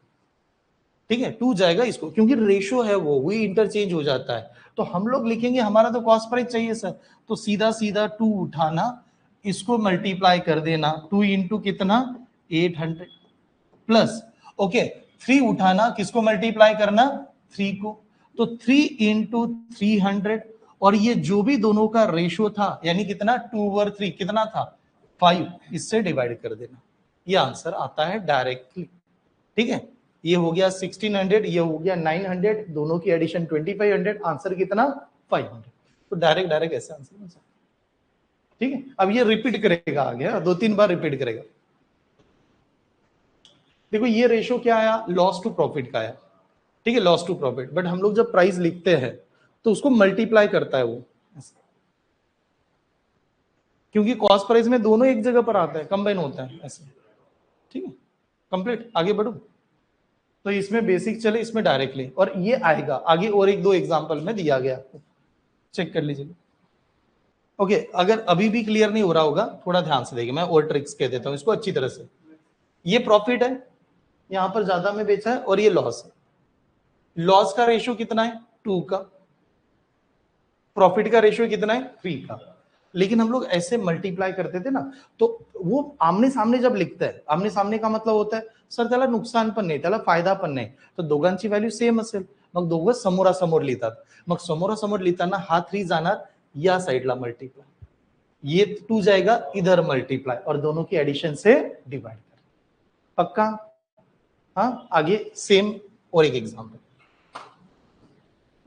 ठीक है, 2 जाएगा इसको, क्योंकि रेशियो है वो, वही इंटरचेंज हो जाता है। तो हम लोग लिखेंगे हमारा तो कॉस्ट प्राइस चाहिए सर, तो सीधा सीधा 2 उठाना, इसको मल्टीप्लाई कर देना। 2 इंटू कितना? 800 प्लस, ओके 3 उठाना, किसको मल्टीप्लाई करना? 3 को। तो 3 इंटू 300, और ये जो भी दोनों का रेशियो था, यानी कितना? 2/3 कितना था? 5, इससे डिवाइड कर देना। ये आंसर आता है डायरेक्टली। ठीक है, ये हो गया 1600, ये हो गया 900, दोनों की एडिशन 2500, आंसर कितना? 500। तो डायरेक्ट डायरेक्ट ऐसे आंसर बन सकता। ठीक है, अब ये रिपीट करेगा आगे, 2-3 बार रिपीट करेगा। देखो ये रेशियो क्या आया? लॉस टू प्रॉफिट का आया। ठीक है, लॉस टू प्रॉफिट। बट हम लोग जब प्राइस लिखते हैं तो उसको मल्टीप्लाई करता है वो, क्योंकि कॉस्ट प्राइस में दोनों एक जगह पर आता है, कंबाइन होता है ऐसे। ठीक है, कंप्लीट। आगे बढ़ो। तो इसमें बेसिक चले, इसमें डायरेक्टली, और ये आएगा आगे और एक दो एग्जांपल में दिया गया, चेक कर लीजिए। ओके, अगर अभी भी क्लियर नहीं हो रहा होगा, थोड़ा ध्यान से देखिए, मैं और ट्रिक्स कह देता हूं इसको अच्छी तरह से। ये प्रॉफिट है, यहां पर ज्यादा में बेचा है, और ये लॉस है। लॉस का रेशियो कितना है? 2 का। प्रॉफिट का रेशियो कितना है? 3 का। लेकिन हम लोग ऐसे मल्टीप्लाई करते थे ना, तो वो आमने सामने जब लिखता है, आमने सामने का मतलब होता है सर त्याला नुकसान पण नाही, त्याला फायदा पण नाही, तर दोघांची व्हॅल्यू सेम असेल, मग दोघं समोरासमोर लिहितात। मग समोरासमोर लिहिताना हा 3 जाणार या साइडला मल्टीप्लाई, ये 2 जाएगा इधर मल्टीप्लाई, और दोनों की एडिशन से डिवाइड कर। पक्का? हाँ, आगे सेम और एक एग्जांपल।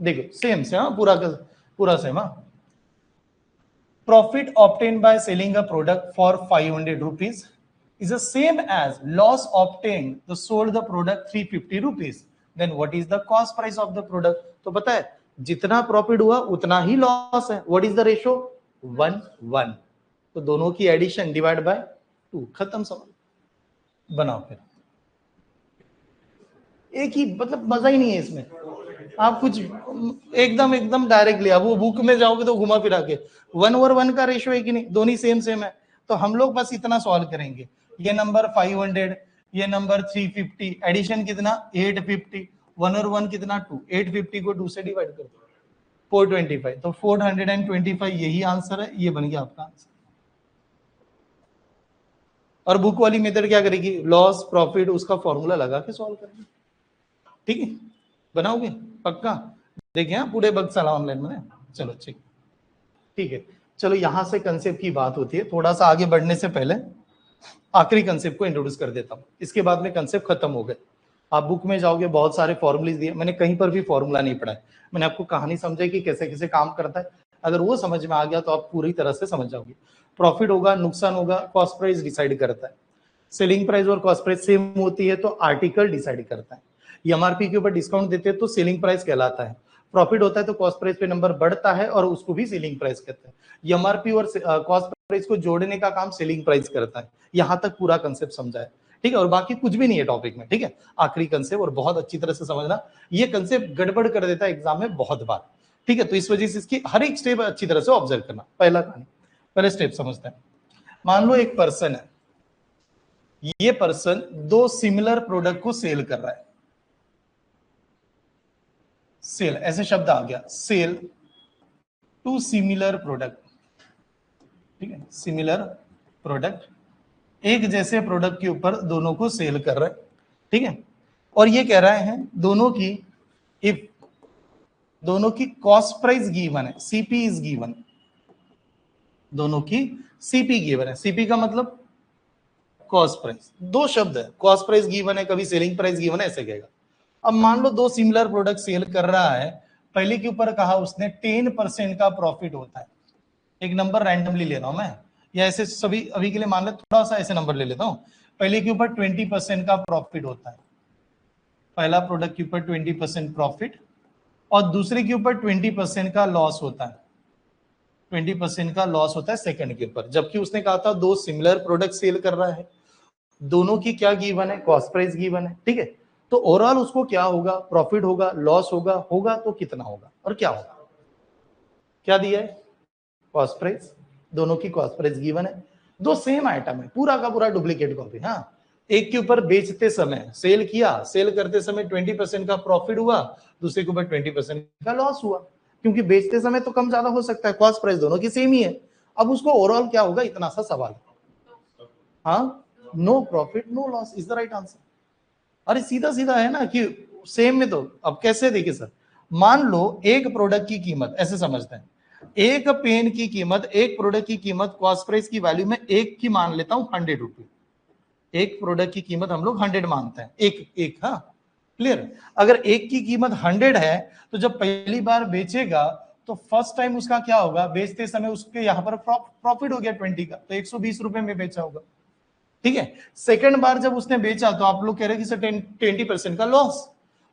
देखो सेम से, हाँ पूरा सेम। हाँ, profit obtained by selling a product for 500 rupees is the same as loss obtained to sold the product 350 rupees. Then what is the cost price of the product? तो पता है जितना profit हुआ उतना ही लॉस है. What is the ratio? 1:1. तो दोनों की एडिशन डिवाइड बाय 2. खत्म सवाल. बनाओ फिर. एक ही, मतलब मजा ही नहीं है इसमें. आप कुछ एकदम डायरेक्ट लिया. वो बुक में जाओगे तो घुमा फिरा के 1:1 का रेशियो है कि नहीं, दोनों सेम है. तो हम लोग बस इतना सॉल्व करेंगे. ये नंबर 500, ये नंबर 350, एडिशन कितना 850, 1:1 कितना 2, 850 को 2 से डिवाइड कर दो 425. तो 425 यही आंसर है. ये बन गया आपका आंसर. और बुक वाली मेथड क्या करेगी, लॉस प्रॉफिट उसका फॉर्मूला लगा के सॉल्व करेंगे. ठीक है, बनाओगे पक्का. देखिए पूरे बग चला ऑनलाइन में. चलो ठीक है. चलो यहां से कंसेप्ट की बात होती है. थोड़ा सा आगे बढ़ने से पहले आखिरी कंसेप्ट को इंट्रोड्यूस कर देता हूं. इसके बाद में कंसेप्ट खत्म हो गए. आप बुक में जाओगे बहुत सारे फॉर्मूलेज दिए. मैंने कहीं पर भी फॉर्मूला नहीं पढ़ा है. मैंने आपको कहानी समझाई कि कैसे कैसे काम करता है. अगर वो समझ में आ गया तो आप पूरी तरह से समझ जाओगे. प्रॉफिट होगा, नुकसान होगा, कॉस्ट प्राइस डिसाइड करता है. सेलिंग प्राइस और कॉस्ट प्राइस सेम होती है तो आर्टिकल डिसाइड करता है. एमआरपी के ऊपर डिस्काउंट देते हैं तो सेलिंग प्राइस कहलाता है. प्रॉफिट होता है तो कॉस्ट प्राइस पे नंबर बढ़ता है और उसको भी सेलिंग प्राइस कहते हैं. एमआरपी और कॉस्ट प्राइस को जोड़ने का काम सेलिंग प्राइस करता है. यहां तक पूरा कंसेप्ट समझा है. ठीक है, और बाकी कुछ भी नहीं है टॉपिक में. ठीक है, आखिरी कंसेप्ट, और बहुत अच्छी तरह से समझना. ये कंसेप्ट गड़बड़ कर देता है एग्जाम में बहुत बार. ठीक है, तो इस वजह से इसकी हर एक स्टेप अच्छी तरह से ऑब्जर्व करना. पहले स्टेप समझते हैं. मान लो एक पर्सन है, ये पर्सन 2 सिमिलर प्रोडक्ट को सेल कर रहा है. सेल ऐसे शब्द आ गया, सेल 2 सिमिलर प्रोडक्ट. ठीक है, सिमिलर प्रोडक्ट, एक जैसे प्रोडक्ट के ऊपर दोनों को सेल कर रहे हैं. ठीक है, और ये कह रहे हैं दोनों की, इफ दोनों की कॉस्ट प्राइस गिवन है, सीपी इज गिवन. दोनों की सीपी गिवन है. सीपी का मतलब कॉस्ट प्राइस. 2 शब्द है, कॉस्ट प्राइस गिवन है, कभी सेलिंग प्राइस गिवन है, ऐसे कहेगा. अब मान लो 2 सिमिलर प्रोडक्ट सेल कर रहा है. पहले के ऊपर कहा उसने 10% का प्रॉफिट होता है. एक नंबर रैंडमली ले रहा हूं मैं, या ऐसे सभी अभी के लिए मान ले, थोड़ा सा ऐसे नंबर ले लेता हूं. पहले के ऊपर 20% का प्रॉफिट होता है. पहला प्रोडक्ट के ऊपर 20% प्रॉफिट और दूसरे के ऊपर 20% का लॉस होता है. 20% का लॉस होता है सेकंड के ऊपर. जबकि उसने कहा था 2 सिमिलर प्रोडक्ट सेल कर रहा है, दोनों की क्या गिवन है, कॉस्ट प्राइस गिवन है. ठीक है, तो ओवरऑल उसको क्या होगा, प्रॉफिट होगा, लॉस होगा तो कितना होगा और क्या होगा. क्या दिया है, कॉस्ट प्राइस. दोनों की कॉस्ट प्राइस गिवन है. 2 सेम आइटम है, पूरा का पूरा डुप्लीकेट कॉपी. हाँ, एक के ऊपर बेचते समय सेल किया, सेल करते समय 20% का प्रॉफिट हुआ, दूसरे के ऊपर 20% का लॉस हुआ. क्योंकि बेचते समय तो कम ज्यादा हो सकता है, कॉस्ट प्राइस दोनों की सेम ही है. अब उसको ओवरऑल क्या होगा, इतना सा सवाल. हाँ, no profit no loss is the right answer. अरे सीधा सीधा है ना कि सेम में. तो अब कैसे देखिए सर, मान लो एक प्रोडक्ट की कीमत, ऐसे समझते हैं, एक पेन की कीमत, एक प्रोडक्ट की कीमत कॉस्ट प्राइस की वैल्यू में एक की मान लेता हूं 100 रुपये. एक प्रोडक्ट की कीमत हम लोग 100 मानते हैं, एक. हाँ क्लियर. अगर एक की कीमत 100 है तो जब पहली बार बेचेगा तो फर्स्ट टाइम उसका क्या होगा, बेचते समय उसके यहाँ पर प्रॉफिट हो गया 20 का, तो 120 रुपए में बेचा होगा. ठीक है, सेकंड बार जब उसने बेचा तो आप लोग कह रहे हैं कि सर 20% का लॉस.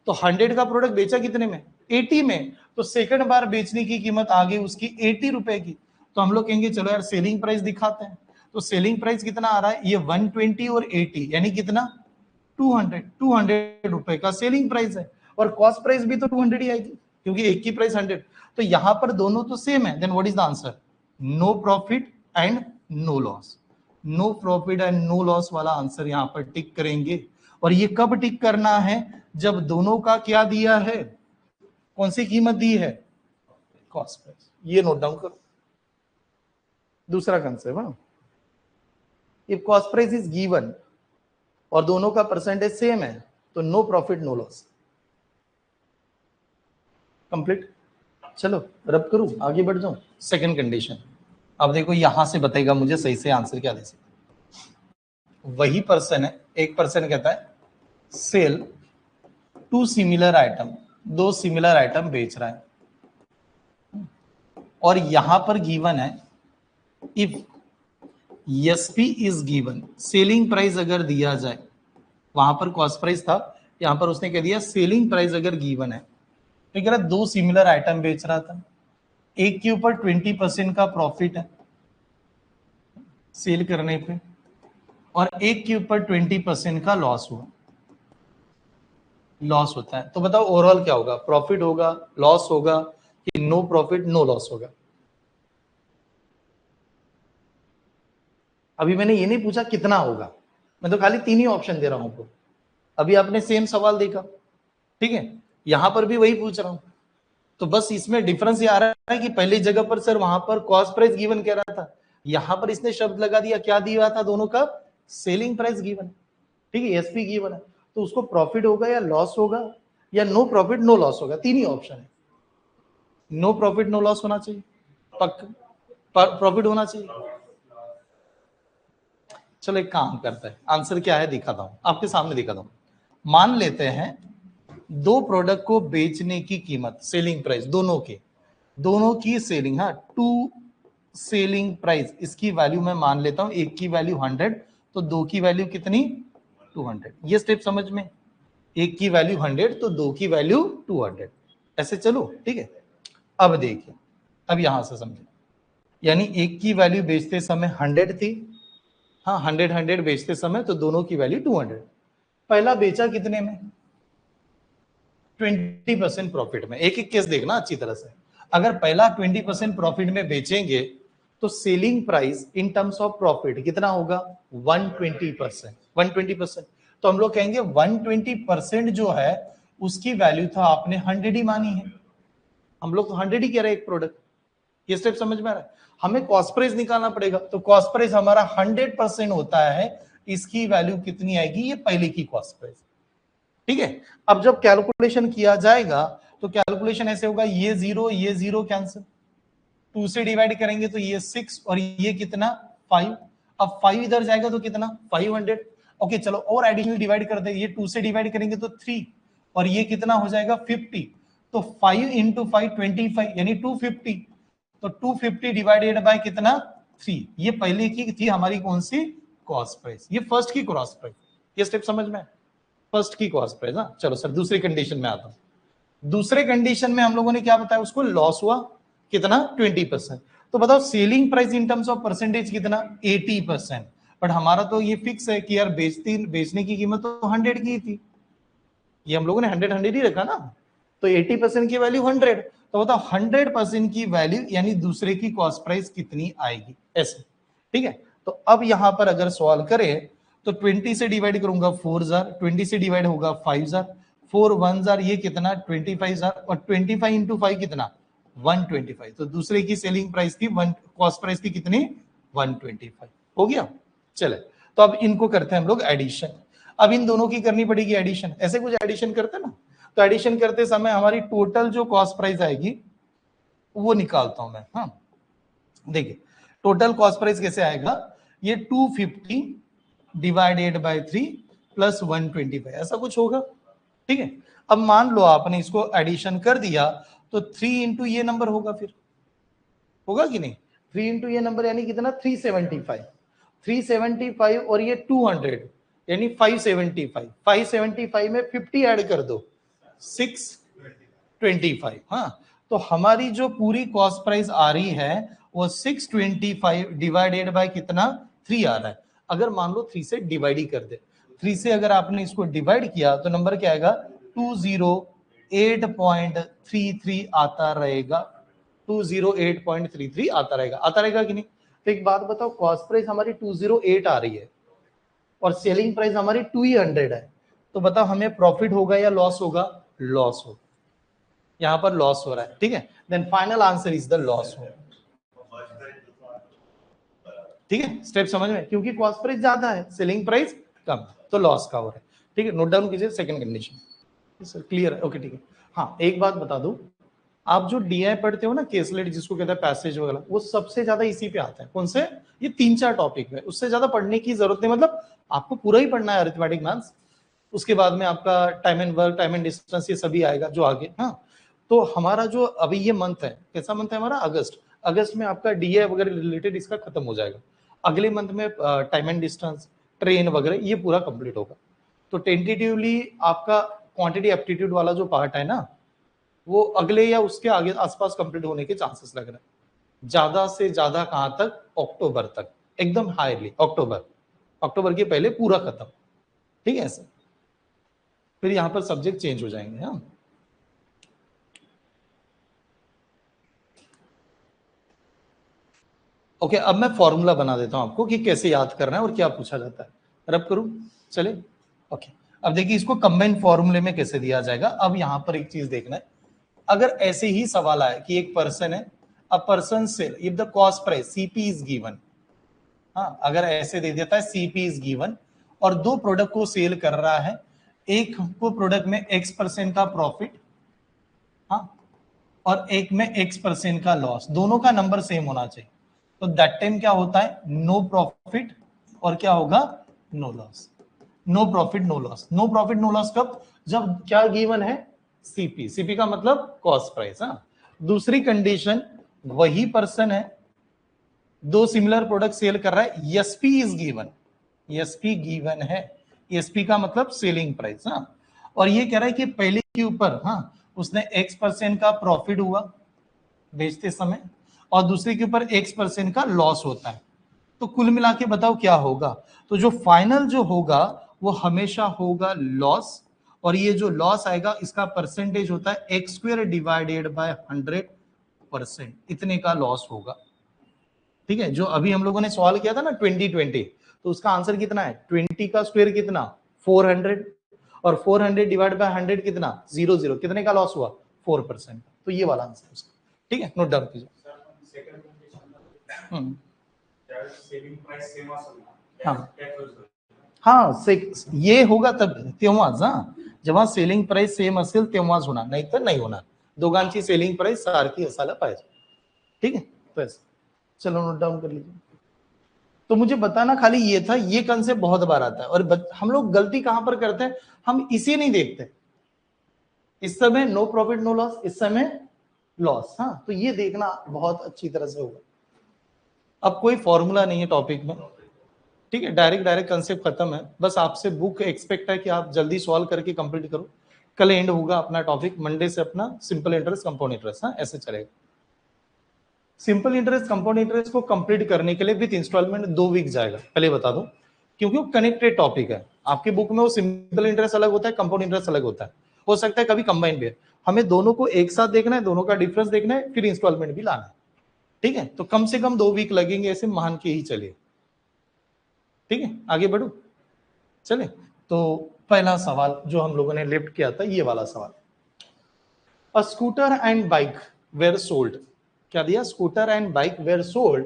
तो 100 का प्रोडक्ट बेचा कितने में, 80 में. तो सेकंड बार बेचने की कीमत आ गई उसकी 80 रुपए की. तो हम लोग कहेंगे चलो यार सेलिंग प्राइस दिखाते हैं. तो सेलिंग प्राइस कितना आ रहा है, ये 120 और 80 यानी कितना 200 रुपए का सेलिंग प्राइस है. और कॉस्ट प्राइस भी तो 200 ही आएगी क्योंकि एक की प्राइस 100. तो यहां पर दोनों तो सेम है. Then what is the answer, no profit and no loss. No profit and no loss वाला आंसर यहां पर टिक करेंगे. और ये कब टिक करना है, जब दोनों का क्या दिया है, कौन सी कीमत दी है, कॉस्ट प्राइस. ये नोट डाउन करो. दूसरा concept, if cost price is given और दोनों का परसेंटेज सेम है तो no profit no loss. Complete. चलो रब करूं, आगे बढ़ जाऊं. Second condition. अब देखो यहां से बताएगा मुझे सही से आंसर क्या दे सकते. वही पर्सन है, एक पर्सन कहता है सेल 2 सिमिलर आइटम. दो सिमिलर आइटम बेच रहा है और यहां पर गिवन है if SP is given, selling price अगर दिया जाए, वहां पर कॉस्ट प्राइस था, यहां पर उसने कह दिया सेलिंग प्राइस अगर गिवन है, तो कह रहा दो सिमिलर आइटम बेच रहा था, एक के ऊपर 20% का प्रॉफिट है सेल करने पे और एक के ऊपर 20% का लॉस हुआ, लॉस होता है, तो बताओ ओवरऑल क्या होगा, प्रॉफिट होगा, लॉस होगा कि नो प्रॉफिट नो लॉस होगा? अभी मैंने ये नहीं पूछा कितना होगा, मैं तो खाली तीन ही ऑप्शन दे रहा हूं आपको। अभी आपने सेम सवाल देखा, ठीक है, यहां पर भी वही पूछ रहा हूं, तो बस इसमें डिफरेंस ये आ रहा है कि पहली जगह पर सर वहां पर कॉस्ट प्राइस गिवन कह रहा था, यहां पर इसने शब्द लगा दिया, क्या दिया था दोनों का, सेलिंग प्राइस गिवन, ठीक है, एसपी गिवन है, तो उसको प्रॉफिट होगा या लॉस होगा या नो प्रॉफिट नो लॉस होगा, तीन ही ऑप्शन है। नो प्रॉफिट नो लॉस होना चाहिए, पक्का प्रॉफिट होना चाहिए। चलो एक काम करते हैं, आंसर क्या है दिखाता हूं, आपके सामने दिखाता हूं। मान लेते हैं दो प्रोडक्ट को बेचने की कीमत, सेलिंग प्राइस दोनों की सेलिंग, हाँ, टू सेलिंग प्राइस, इसकी वैल्यू मैं मान लेता हूं, एक की वैल्यू 100, तो दो की वैल्यू कितनी, 200। ये स्टेप समझ में, एक की वैल्यू 100 तो दो की वैल्यू 200, ऐसे चलो, ठीक है। अब देखिए, अब यहां से समझे, यानी एक की वैल्यू बेचते समय 100 थी, हाँ 100 बेचते समय, तो दोनों की वैल्यू 200। पहला बेचा कितने में, 20% प्रॉफिट में। एक एक केस देखना अच्छी तरह से, अगर पहला 20% प्रॉफिट में बेचेंगे तो selling price in terms of profit कितना होगा, 120%। 120%, तो हम लोग कहेंगे 120% जो है उसकी वैल्यू था आपने 100 ही मानी है, हम लोग तो 100 ही कह रहे हैं एक प्रोडक्ट। ये स्टेप समझ में आ रहा है, हमें कॉस्ट प्राइस निकालना पड़ेगा, तो कॉस्ट प्राइस हमारा 100% होता है, इसकी वैल्यू कितनी आएगी, ये पहले की कॉस्ट प्राइस, ठीक है। अब जब कैलकुलेशन किया जाएगा तो कैलकुलेशन ऐसे होगा, ये जीरो कैंसिल, 2 से डिवाइड करेंगे तो ये 6 और ये कितना 5, अब 5 इधर जाएगा तो कितना 500, ओके चलो और एडिशनल डिवाइड कर दे, ये 2 से डिवाइड करेंगे तो 3 और ये कितना हो जाएगा 50, तो 5 इंटू 5 25 यानी 250, तो 250 डिवाइडेड बाय कितना 3, ये पहले की थी हमारी कौन सी कॉस्ट प्राइस, ये फर्स्ट की कॉस्ट प्राइस। ये स्टेप समझ में, फर्स्ट की कॉस्ट प्राइस। हाँ चलो सर दूसरी कंडीशन में आता हूं, दूसरे कंडीशन में हम लोगों ने क्या बताया, उसको लॉस हुआ कितना 20%, तो बताओ selling price in terms of percentage कितना 80%, बट हमारा तो ये फिक्स है कि यार बेचने की कीमत तो 100 की थी, ये हम लोगों ने 100 ही रखा ना, तो 80% की वैल्यू 100, तो बताओ 100% की वैल्यू यानी दूसरे की कॉस्ट प्राइस कितनी आएगी, ऐसे, ठीक है। तो अब यहां पर अगर सवाल करें तो 20 से डिवाइड करूंगा 4000, 20 से डिवाइड होगा 5000, 4 1000 ये कितना 25000 और 25 इंटू 5 कितना 125, तो दूसरे की सेलिंग प्राइस थी कॉस्ट प्राइस थी कितनी 125, हो गया। चले तो अब इनको करते हैं हम लोग एडिशन, अब इन दोनों की करनी पड़ेगी एडिशन, ऐसे कुछ एडिशन करते ना, तो एडिशन करते समय हमारी टोटल जो कॉस्ट प्राइस आएगी वो निकालता हूं मैं, हाँ देखिए टोटल कॉस्ट प्राइस कैसे आएगा, ये 250 डिवाइडेड बाय 3 प्लस 125 ऐसा कुछ होगा, ठीक है। अब मान लो आपने इसको एडिशन कर दिया तो 3 इंटू ये नंबर होगा, फिर होगा कि नहीं, 3 इंटू ये नंबर यानी कितना 375, 375 और ये 200 यानी 575, 575 में 50 ऐड कर दो 625, हाँ तो हमारी जो पूरी कॉस्ट प्राइस आ रही है वो 625 डिवाइडेड बाय कितना 3 आ रहा है, अगर मान लो 3 से डिवाइड ही कर दे, 3 से अगर आपने इसको डिवाइड किया तो नंबर क्या आएगा 208.33 आता रहेगा, 208.33 आता रहेगा कि नहीं। तो एक बात बताओ, कॉस्ट प्राइस हमारी 208 आ रही है और सेलिंग प्राइस हमारी 200 है, तो बताओ हमें प्रॉफिट होगा या लॉस होगा, लॉस होगा, यहां पर लॉस हो रहा है, ठीक है, then final answer is the loss हो, ठीक है, स्टेप समझ में, क्योंकि कॉस्ट प्राइस ज्यादा है सेलिंग प्राइस कम, तो लॉस का हो रहा है, ठीक है, नोट डाउन कीजिए सेकंड कंडीशन, सर क्लियर है, ओके ठीक है। हाँ एक बात बता दूं, आप जो डीआई पढ़ते हो ना, केसलेट जिसको कहते हैं पैसेज वगैरह, वो सबसे ज्यादा इसी पे आता है, कौन से, ये 3-4 टॉपिक है, उससे ज्यादा पढ़ने की जरूरत नहीं, मतलब आपको पूरा ही पढ़ना है अरिथमेटिक मैथ्स, उसके बाद में आपका time and work, time and distance, ये सभी आएगा जो आगे। हाँ, तो हमारा जो अभी ये मंथ है, कैसा मंथ है हमारा? अगस्त। अगस्त में आपका डीए वगैरह रिलेटेड इसका खत्म हो जाएगा। अगले मंथ में टाइम एंड डिस्टेंस, ट्रेन वगैरह ये पूरा कंप्लीट होगा। तो टेंटेटिवली आपका क्वांटिटी एप्टीट्यूड वाला जो पार्ट है ना, वो अगले या उसके आगे आसपास कंप्लीट होने के चांसेस लग रहे हैं। ज्यादा से ज्यादा कहां तक? अक्टूबर तक, एकदम हाईली अक्टूबर, अक्टूबर के पहले पूरा खत्म। ठीक है सर, फिर यहां पर सब्जेक्ट चेंज हो जाएंगे। हाँ, ओके, अब मैं फॉर्मूला बना देता हूं आपको कि कैसे याद करना है और क्या पूछा जाता है। रब करूं, चले। ओके, अब देखिए इसको कंबाइन फॉर्मूले में कैसे दिया जाएगा। अब यहां पर एक चीज देखना है, अगर ऐसे ही सवाल आए कि एक पर्सन है, a person sell if the cost price CP is given. हाँ, अगर ऐसे दे देता है सीपी इज गिवन और दो प्रोडक्ट को सेल कर रहा है, एक को प्रोडक्ट में x% का प्रॉफिट, हाँ, और एक में x% का लॉस, दोनों का नंबर सेम होना चाहिए। तो दैट टाइम क्या होता है? नो प्रॉफिट और क्या होगा? No loss. No profit no loss. No profit no loss कब? जब क्या गिवन है? सीपी। सीपी का मतलब कॉस्ट प्राइस। हाँ, दूसरी कंडीशन, वही पर्सन है, दो सिमिलर प्रोडक्ट सेल कर रहा है, SP is given, SP given है, एसपी का मतलब सेलिंग प्राइस। हाँ, और ये कह रहा है कि पहले के ऊपर, हाँ, उसने x% का प्रॉफिट हुआ बेचते समय और दूसरे के ऊपर x% का लॉस होता है। तो कुल मिला के बताओ क्या होगा? तो जो फाइनल जो होगा वो हमेशा होगा लॉस, और ये जो लॉस आएगा इसका परसेंटेज होता है x² डिवाइडेड बाय 100%, इतने का लॉस होगा। ठीक है, जो अभी हम लोगों ने सवाल किया था ना 2020, तो उसका आंसर कितना है? 20 का स्क्वायर कितना? 400, और 400 डिवाइड बाय 100 कितना? 00, कितने का लॉस हुआ? 4%। तो ये वाला आंसर उसका। ठीक है, नोट डाउन कीजिए। हाँ हाँ, ये होगा तब तेव्हाच, हा, जेव्हा सेलिंग प्राइस सेम असेल तेव्हाच होणार, नाही तर नाही होणार। दोघांची सेलिंग प्राइस सारखी असायला पाहिजे। ठीक है, तो ऐसे चलो नोट डाउन कर लीजिए। तो मुझे बताना खाली ये था, ये कंसेप्ट बहुत बार आता है और हम लोग गलती कहां पर करते हैं? हम इसे नहीं देखते। इस समय नो प्रॉफिट नो लॉस, इस समय लॉस। हाँ, तो ये देखना बहुत अच्छी तरह से होगा। अब कोई फॉर्मूला नहीं है टॉपिक में। ठीक है, डायरेक्ट डायरेक्ट कंसेप्ट खत्म है। बस आपसे बुक एक्सपेक्ट है कि आप जल्दी सॉल्व करके कंप्लीट करो। कल एंड होगा अपना टॉपिक, मंडे से अपना सिंपल इंटरेस्ट, कंपाउंड इंटरेस्ट। हाँ, ऐसे चलेगा। सिंपल इंटरेस्ट, कंपाउंड इंटरेस्ट को कंप्लीट करने के लिए विद इंस्टॉलमेंट 2 वीक जाएगा, पहले बता दूं, क्योंकि वो कनेक्टेड टॉपिक है। आपके बुक में वो सिंपल इंटरेस्ट अलग होता है, कंपाउंड इंटरेस्ट अलग होता है, हो सकता है कभी कंबाइन भी है। हमें दोनों को एक साथ देखना है, दोनों का डिफरेंस देखना है, फिर इंस्टॉलमेंट भी लाना है। ठीक है, तो कम से कम 2 वीक लगेंगे, ऐसे मान के ही चलिए। ठीक है, आगे बढ़ो, चले। तो पहला सवाल जो हम लोगों ने लिफ्ट किया था, ये वाला सवाल, a scooter and bike were sold. क्या दिया? Scooter and bike were sold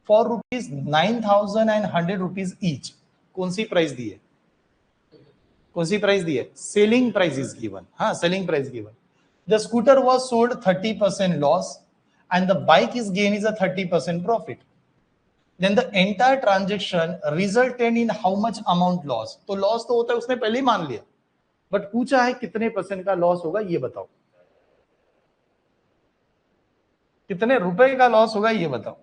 for ₹9,100 each. कौन सी प्राइस दी है? कौन सी प्राइस दी है? Selling price is given. हाँ, selling price given. The scooter was sold 30% loss and the bike is gain is a 30% profit. Then the entire transaction resulted in how much amount loss? तो loss तो होता है, उसने पहले ही मान लिया, but पूछा है कितने % का लॉस होगा, ये बताओ। कितने रुपए का लॉस होगा, ये बताओ।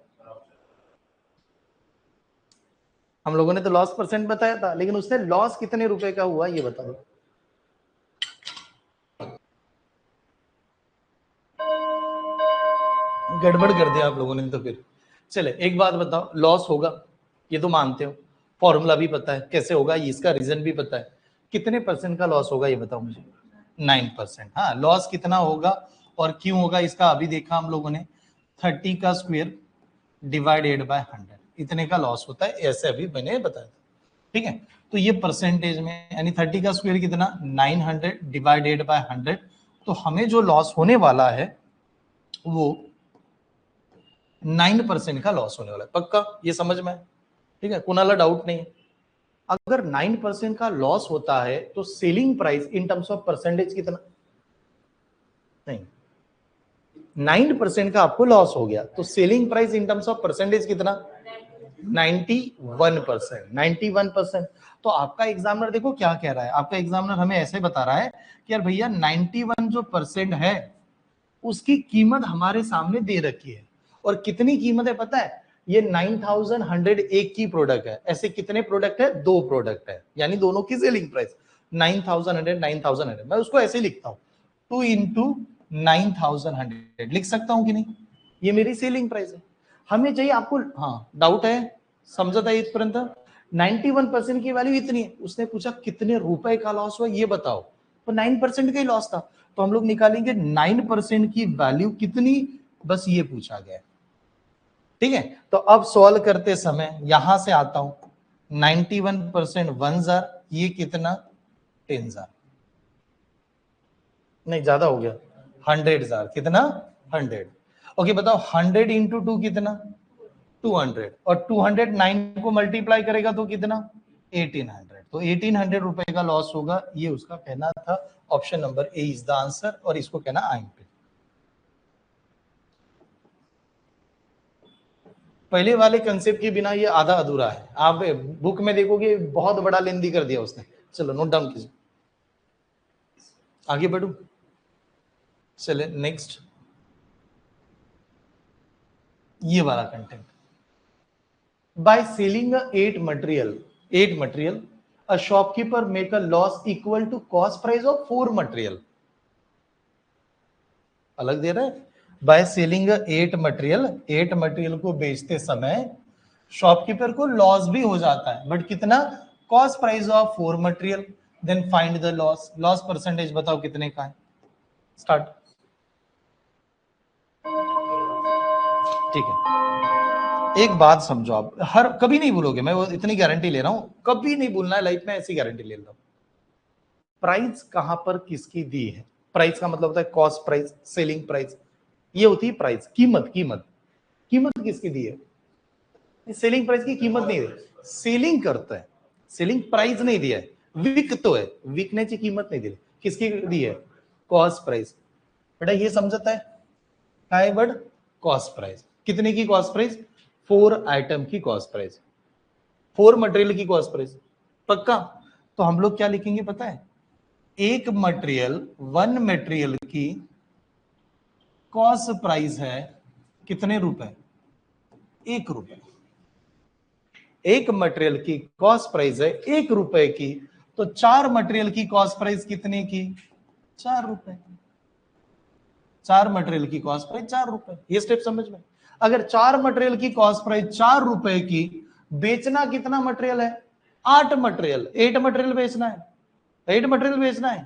हम लोगों ने तो लॉस % बताया था, लेकिन उसने लॉस कितने रुपए का हुआ, ये बता दो। गड़बड़ कर दिया आप लोगों ने तो फिर। चले, एक बात बताओ, लॉस होगा ये तो मानते हो, फॉर्मूला भी पता है कैसे होगा, इसका रीजन भी पता है, कितने % का लॉस होगा ये बताओ मुझे। 9%। हाँ, लॉस कितना होगा और क्यों होगा इसका अभी देखा हम लोगों ने, 30 का स्क्वायर डिवाइडेड बाय 100, इतने का लॉस होता है, ऐसे अभी मैंने बताया था। ठीक है, तो ये परसेंटेज में, यानी 30 का स्क्वायर कितना? 900 डिवाइडेड बाय 100। तो हमें जो लॉस होने वाला है वो 9% का लॉस होने वाला है, पक्का ये समझ में? ठीक है, कुणाला डाउट नहीं? अगर 9% का लॉस होता है तो selling price in terms of percentage कितना? नहीं, 9% का आपको लॉस हो गया तो selling price in terms of percentage कितना? 91%, 91%। तो आपका एग्जामिनर देखो क्या कह रहा है, आपका एग्जामिनर हमें ऐसे बता रहा है कि यार भैया 91 जो परसेंट है उसकी कीमत हमारे सामने दे रखी है। और कितनी कीमत है पता है, ये 9101 की प्रोडक्ट है। ऐसे कितने प्रोडक्ट है, दो प्रोडक्ट है, यानी दोनों की सेलिंग प्राइस 9100, 9100। मैं उसको ऐसे लिखता हूं 2 इंटू 9100 लिख सकता हूं कि नहीं, ये मेरी सेलिंग प्राइस है। हमें चाहिए आपको, हाँ डाउट है, समझा था इस 91% की वैल्यू इतनी है। उसने पूछा कितने रुपए का लॉस हुआ ये बताओ, तो 9% का ही लॉस था। तो हम लोग निकालेंगे 9% की वैल्यू कितनी, बस ये पूछा गया। ठीक है, तो अब सॉल्व करते समय यहां से आता हूं 91% 1000, ये कितना 10000, नहीं ज्यादा हो गया 100,000, कितना 100। ओके बताओ 100 इंटू 2 कितना 200, और 209 को मल्टीप्लाई करेगा तो कितना 1800। तो 1800 रुपए का लॉस होगा, ये उसका कहना था। Option number A is the answer, और इसको कहना आईएमपी। पहले वाले कंसेप्ट के बिना ये आधा अधूरा है। आप बुक में देखोगे बहुत बड़ा लेंदी कर दिया उसने। चलो नोट डाउन कीजिए, आगे बढ़ू। चले नेक्स्ट, ये वाला content. By selling at material a shopkeeper make a loss equal to cost price of 4 material। अलग दे रहा है, बाय सेलिंग 8 मटेरियल को बेचते समय शॉपकीपर को लॉस भी हो जाता है, बट कितना, cost price of 4 material. Then find the loss percentage बताओ कितने का है। स्टार्ट। ठीक है, एक बात समझो, आप हर कभी नहीं भूलोगे, मैं वो इतनी गारंटी ले रहा हूं, कभी नहीं भूलना है लाइफ में, ऐसी गारंटी ले रहा हूं। प्राइस कहां पर किसकी दी है, प्राइस का मतलब होता है कॉस्ट प्राइस, सेलिंग प्राइस, ये होती है प्राइस, कीमत किसकी दी है। सेलिंग प्राइस की कीमत नहीं है, सेलिंग करता है, सेलिंग प्राइस नहीं दिया है, विक तो है, विकने की कीमत नहीं दी, किसकी दी है, कॉस्ट प्राइस। बेटा ये समझता है, काय वर्ड, कॉस्ट प्राइस। कितने की कॉस्ट प्राइस, 4 आइटम की कॉस्ट प्राइस, 4 मटेरियल की कॉस्ट प्राइस, पक्का। तो हम लोग क्या लिखेंगे पता है, एक मटेरियल, 1 मटेरियल की कॉस्ट प्राइस है कितने रुपए, 1 रुपए। एक मटेरियल की कॉस्ट प्राइस है 1 रुपए की, तो 4 मटेरियल की कॉस्ट प्राइस कितने की, 4 रुपए। 4 मटेरियल की कॉस्ट प्राइस 4 रुपए, ये स्टेप समझ में। अगर 4 मटेरियल की कॉस्ट प्राइस 4 रुपए की, बेचना कितना मटेरियल है, 8 मटेरियल, 8 मटेरियल बेचना है, 8 मटेरियल बेचना है।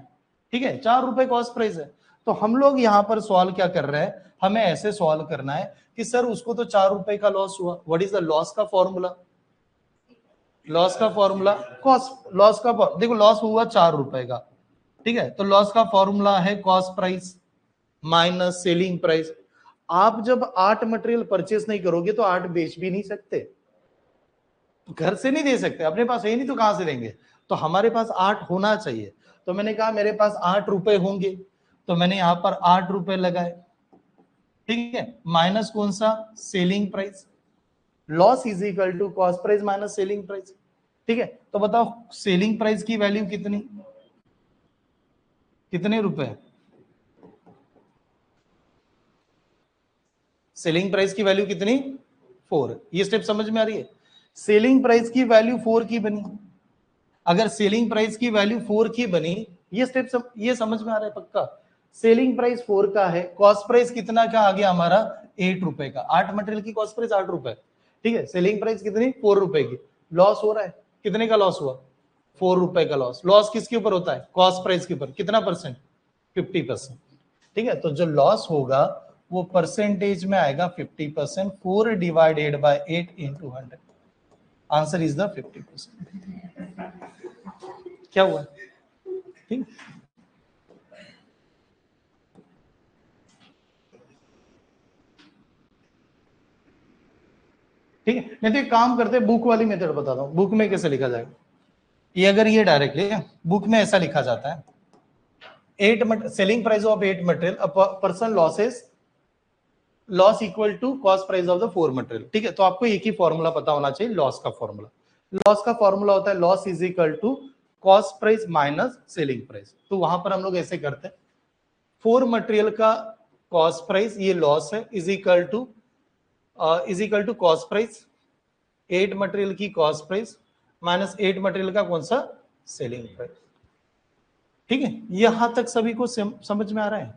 ठीक है, 4 रुपए कॉस्ट प्राइस है। तो हम लोग यहां पर सवाल क्या कर रहे हैं, हमें ऐसे सवाल करना है कि सर उसको तो 4 रुपए का लॉस हुआ, व्हाट इज द लॉस का फॉर्मूला, लॉस का फॉर्मूला, कॉस्ट लॉस का, देखो लॉस हुआ 4 रुपए का, ठीक है, तो लॉस का फॉर्मूला है cost price minus selling price. आप जब 8 मटेरियल परचेस नहीं करोगे तो 8 बेच भी नहीं सकते, घर से नहीं दे सकते, अपने पास है नहीं तो कहां से देंगे। तो हमारे पास 8 होना चाहिए। तो मैंने कहा मेरे पास 8 रुपए होंगे, तो मैंने यहां पर 8 रुपए लगाए, ठीक है, माइनस कौन सा, selling price. Loss is equal to cost price minus selling price. ठीक है, तो बताओ सेलिंग प्राइस की वैल्यू कितनी, कितने रुपए, सेलिंग प्राइस की वैल्यू कितनी, 4। ये स्टेप समझ में आ रही है, सेलिंग प्राइस की वैल्यू 4 की बनी। अगर सेलिंग प्राइस की वैल्यू 4 की बनी, ये स्टेप ये समझ में आ रहा है पक्का। सेलिंग प्राइस 4 का है, कॉस्ट प्राइस कितना का आ गया हमारा, 8 रुपए का। 8 मटेरियल की कॉस्ट प्राइस 8 रुपए, ठीक है, सेलिंग प्राइस कितनी, 4 रुपए की। लॉस हो रहा है, कितने का लॉस हुआ, 4 रुपए का लॉस। लॉस किसके ऊपर होता है, कॉस्ट प्राइस के ऊपर, कितना परसेंट, 50%। ठीक है, तो जो लॉस होगा वो परसेंटेज में आएगा 50%, 4 divided by 8 into 100, answer is the 50%। क्या हुआ, ठीक, ठीक है। नहीं तो एक काम करते हैं, बुक वाली मेथड बताता हूँ, बुक में कैसे लिखा जाएगा। ये अगर ये डायरेक्टली बुक में ऐसा लिखा जाता है, 8 selling price of 8 material, person losses loss equal to cost price of the four material. ठीक है, तो आपको एक ही फॉर्मूला पता होना चाहिए लॉस का फॉर्मूला। लॉस का फॉर्मूला होता है loss is equal to cost price minus selling price. तो वहां पर हम लोग ऐसे करते हैं, फोर मटेरियल का कॉस्ट प्राइस ये लॉस है, is equal to cost price, 8 material की कॉस्ट प्राइस माइनस 8 मटेरियल का कौन सा सेलिंग प्राइस। ठीक है, यहां तक सभी को समझ में आ रहा है?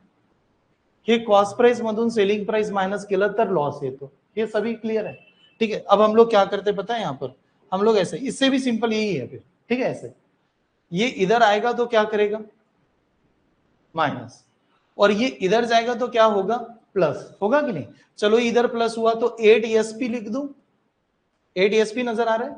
हे कॉस्ट प्राइस मधून सेलिंग प्राइस माइनस केलं तर लॉस येतो, ये सभी क्लियर है? ठीक है, अब हम लोग क्या करते पता है, यहाँ पर हम लोग ऐसे, इससे भी सिंपल यही है फिर। ठीक है, ऐसे ये इधर आएगा तो क्या करेगा, माइनस, और ये इधर जाएगा तो क्या होगा, प्लस होगा कि नहीं। चलो इधर प्लस हुआ तो 8 ESP लिख दूं, 8 ESP नजर आ रहा है।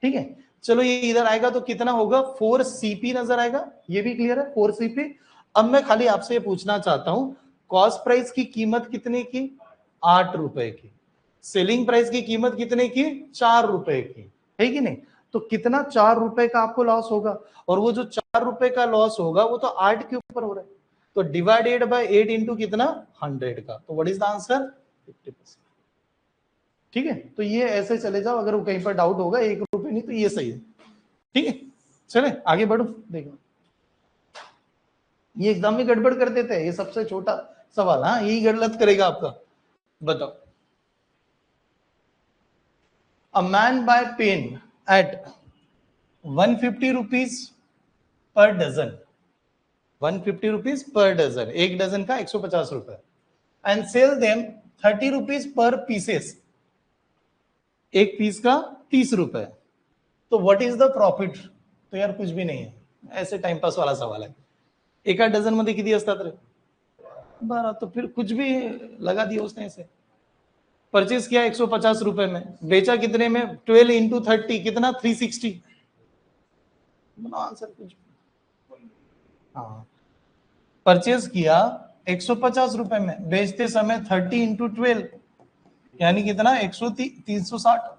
ठीक है, चलो ये इधर आएगा तो कितना होगा, 4 CP नजर आएगा, ये भी क्लियर है, 4 CP। अब मैं खाली आपसे ये पूछना चाहता हूं, कॉस्ट प्राइस की कीमत कितने की, 8 रुपए की, सेलिंग प्राइस की कीमत कितने की, 4 रुपए की, है कि नहीं। तो कितना, 4 रुपए का आपको लॉस होगा, और वो जो 4 रुपए का लॉस होगा वो तो 8 के ऊपर हो रहा है, तो डिवाइडेड बाय 8 इंटू कितना, 100 का, तो व्हाट इज द आंसर, 50%। ठीक है, तो ये ऐसे चले जाओ, अगर कहीं पर डाउट होगा 1 रुपए नहीं तो ये सही है। ठीक है, चले आगे बढ़ो। देखो ये एग्जाम में गड़बड़ कर देते हैं, ये सबसे छोटा सवाल, हाँ यही गलत करेगा आपका। बताओ, a man buy pen at 150 rupees per dozen, 150 rupees per dozen, एक डजन का 150 रुपए, and sell them 30 rupees per pieces, एक पीस का 30 रुपए, तो व्हाट इज द प्रॉफिट। तो यार कुछ भी नहीं है, ऐसे टाइम पास वाला सवाल है। एका डझन मध्ये किती असतात रे, 12, तो फिर कुछ भी लगा दिया उसने ऐसे। परचेज किया 150 रुपए में, बेचा कितने में, 12 इंटू 30 कितना, 360। आंसर कुछ, हाँ परचेज किया 150 रुपए में, बेचते समय 30 इंटू 12 यानी कितना, 360।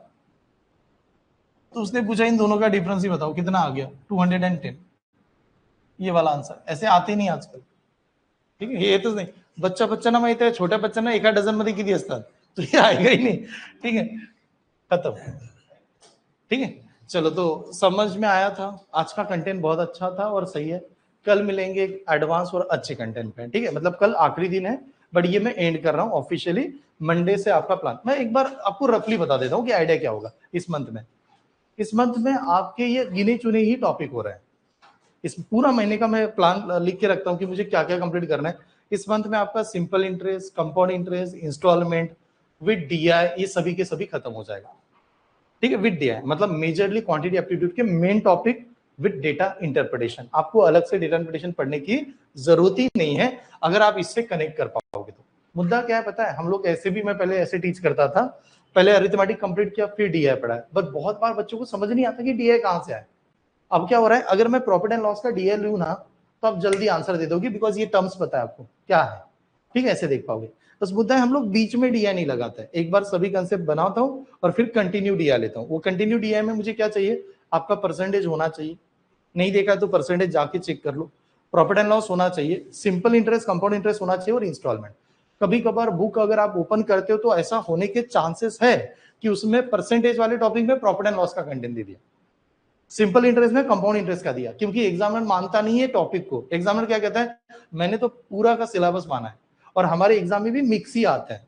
तो उसने पूछा इन दोनों का डिफरेंस ही बताओ कितना आ गया, 210। ये वाला आंसर, ऐसे आते नहीं आजकल। ठीक है, हे नाही, बच्चा माहिती आहे, छोट्या बच्चांना एका डझन मध्ये किती असतात, तो ये आएगा ही नहीं। ठीक है, खत्म। ठीक है, चलो तो समझ में आया था, आज का कंटेंट बहुत अच्छा था और सही है। कल मिलेंगे एक एडवांस और अच्छे कंटेंट पे। ठीक है, मतलब कल आखिरी दिन है, बट ये मैं एंड कर रहा हूँ ऑफिशियली। मंडे से आपका प्लान, मैं एक बार आपको रफली बता देता हूँ कि आइडिया क्या होगा इस मंथ में। इस मंथ में आपके ये गिने चुने ही टॉपिक हो रहे हैं। इस पूरा महीने का मैं प्लान लिख के रखता हूँ कि मुझे क्या क्या कंप्लीट करना है। इस मंथ में आपका simple interest, compound interest, instalment with DI, ये सभी के सभी खत्म हो जाएगा। ठीक है, विद डीआई मतलब मेजरली क्वांटिटी एप्टीट्यूड के main topic with data interpretation. आपको अलग से डेटा इंटरप्रिटेशन पढ़ने की जरूरत ही नहीं है अगर आप इससे कनेक्ट कर पाओगे तो। मुद्दा क्या है पता है, हम लोग ऐसे भी, मैं पहले ऐसे टीच करता था, पहले अरिथमेटिक कंप्लीट किया फिर डीआई पढ़ा है, बट बहुत बार बच्चों को समझ नहीं आता कि डीआई कहां से आए। अब क्या हो रहा है, अगर मैं प्रॉफिट एंड लॉस का डीआई लूं ना, तो आप जल्दी आंसर दे दोगे, बिकॉज ये टर्म्स पता है आपको क्या है। ठीक है, ऐसे देख पाओगे। बस मुद्दा है हम लोग बीच में डीआई नहीं लगाते, एक बार सभी कंसेप्ट बनाता हूं और फिर कंटिन्यू डीआई लेता हूं। वो कंटिन्यू डीआई में मुझे क्या चाहिए, आपका परसेंटेज होना चाहिए, नहीं देखा तो परसेंटेज जाके चेक कर लो। प्रॉफिट एंड लॉस होना चाहिए, सिंपल इंटरेस्ट, कंपाउंड इंटरेस्ट होना चाहिए, और इंस्टॉलमेंट। कभी कभार बुक अगर आप ओपन करते हो तो ऐसा होने के चांसेस है कि उसमें परसेंटेज वाले टॉपिक में प्रॉफिट एंड लॉस का कंटेंट दे दिया, सिंपल इंटरेस्ट में कंपाउंड इंटरेस्ट का दिया, क्योंकि एग्जामिनर मानता नहीं है टॉपिक को। एग्जामिनर क्या कहता है, मैंने तो पूरा का सिलेबस माना है, और हमारे एग्जाम में भी मिक्स ही आता है।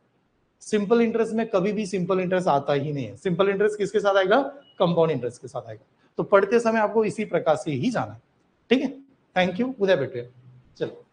सिंपल इंटरेस्ट में कभी भी सिंपल इंटरेस्ट आता ही नहीं है। सिंपल इंटरेस्ट किसके साथ आएगा, कंपाउंड इंटरेस्ट के साथ आएगा। तो पढ़ते समय आपको इसी प्रकार से ही जाना है। ठीक है, थैंक यू, उदय बैठे, चलो।